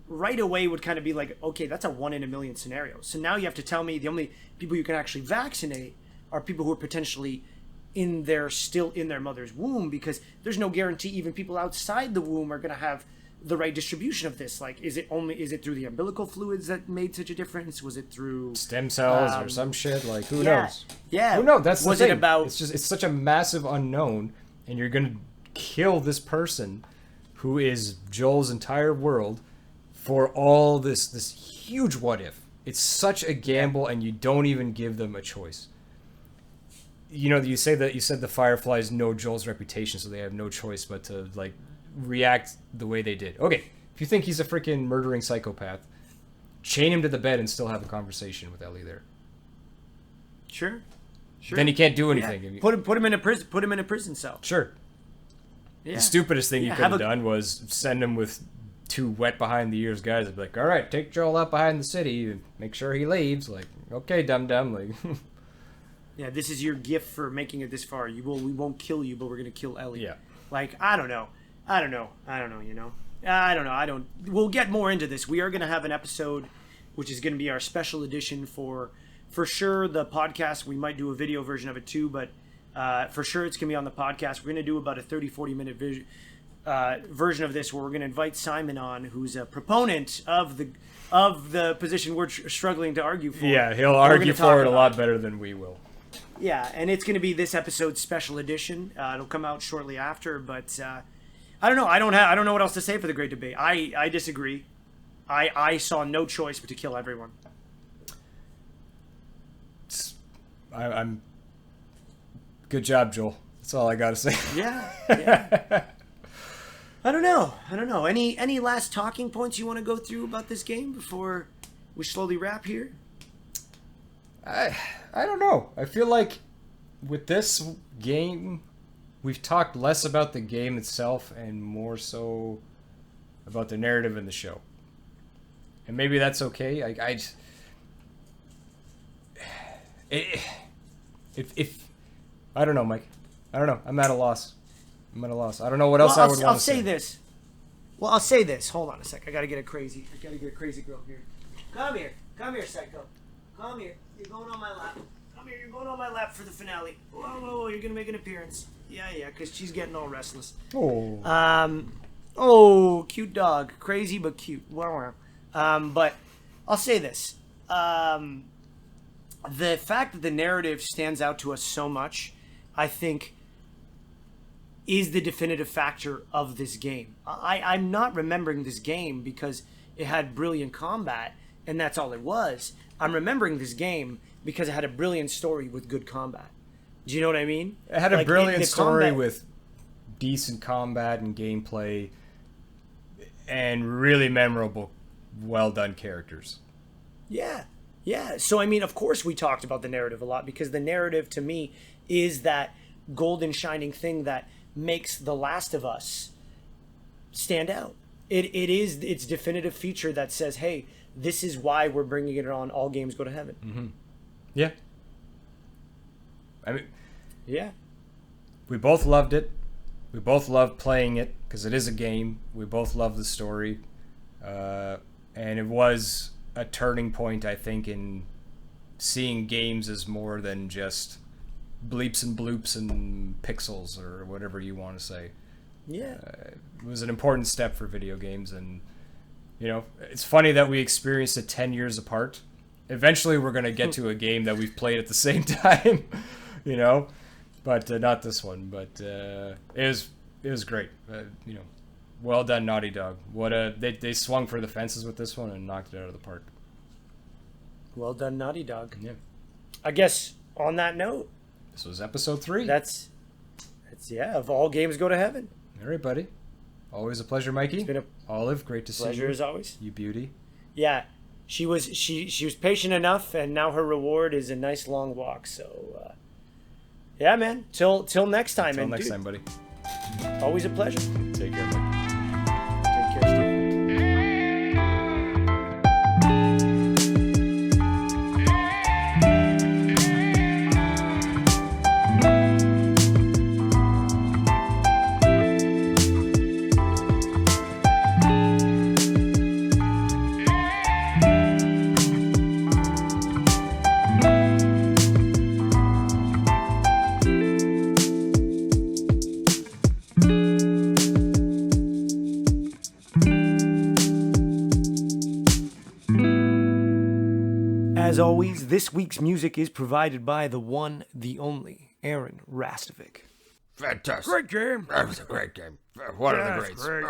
right away would kind of be like, okay, that's a 1 in a million scenario. So now you have to tell me the only people you can actually vaccinate are people who are potentially still in their mother's womb, because there's no guarantee even people outside the womb are going to have the right distribution of this. Like, is it through the umbilical fluids that made such a difference? Was it through stem cells or some shit? Like, who knows? Yeah. Who knows? That's the thing. About... It's such a massive unknown, and you're going to kill this person who is Joel's entire world for all this huge what if. It's such a gamble, and you don't even give them a choice. You know, you said the Fireflies know Joel's reputation, so they have no choice but to, like, react the way they did. Okay, if you think he's a freaking murdering psychopath, chain him to the bed and still have a conversation with Ellie there. Sure. Then he can't do anything. Yeah. Put him in a prison cell. Sure. Yeah. The stupidest thing you could have done was send him with 2 wet behind the ears guys. I'd be like, all right, take Joel out behind the city and make sure he leaves. Like, okay, dum. Like, yeah, this is your gift for making it this far. We won't kill you, but we're gonna kill Ellie. Yeah. Like, I don't know. You know. We'll get more into this. We are gonna have an episode, which is gonna be our special edition for sure the podcast. We might do a video version of it too, but for sure it's gonna be on the podcast. We're gonna do about a 30-40 minute version of this, where we're gonna invite Simon on, who's a proponent of the position we're struggling to argue for. Yeah, he'll argue for it a lot better than we will. Yeah, and it's going to be this episode's special edition. It'll come out shortly after, but I don't know. I don't know what else to say for the great debate. I disagree. I saw no choice but to kill everyone. I'm. Good job, Joel. That's all I gotta say. Yeah. I don't know. Any last talking points you want to go through about this game before we slowly wrap here? I don't know. I feel like with this game, we've talked less about the game itself and more so about the narrative in the show. And maybe that's okay. If I don't know, Mike. I don't know. I'm at a loss. I don't know what else I would want to say. I'll say this. Well, I'll say this. Hold on a sec. I gotta get a crazy girl here. Come here, psycho. Come here. You're going on my lap. Come here. You're going on my lap for the finale. Whoa. You're gonna make an appearance. Yeah, because she's getting all restless. Oh. Cute dog. Crazy but cute. Wow. But I'll say this. The fact that the narrative stands out to us so much, I think, is the definitive factor of this game. I'm not remembering this game because it had brilliant combat, and that's all it was. I'm remembering this game because it had a brilliant story with good combat. Do you know what I mean? It had a brilliant story with decent combat and gameplay and really memorable, well-done characters. Yeah. So, I mean, of course we talked about the narrative a lot because the narrative, to me, is that golden shining thing that makes The Last of Us stand out. It is its definitive feature that says, hey, this is why we're bringing it on All Games Go to Heaven. Mm-hmm. Yeah. I mean, yeah. We both loved it. We both loved playing it because it is a game. We both love the story. And it was a turning point, I think, in seeing games as more than just bleeps and bloops and pixels or whatever you want to say. Yeah. It was an important step for video games, and it's funny that we experienced it 10 years apart. Eventually we're going to get to a game that we've played at the same time, but not this one. But it was great. Well done, Naughty Dog. They swung for the fences with this one and knocked it out of the park. Well done, Naughty Dog. Yeah. I guess on that note, this was episode 3. That's of All Games Go to Heaven. All right, buddy. Always a pleasure, Mikey. It's been a Olive, great to see you. Pleasure as always. You beauty. Yeah, she was patient enough, and now her reward is a nice long walk. So, yeah, man. Till next time. Till next time, buddy. Always a pleasure. Take care, buddy. Take care, Steve. As always, this week's music is provided by the one, the only, Aaron Rastovic. Fantastic. Great game. That was a great game. One of the greats. Great.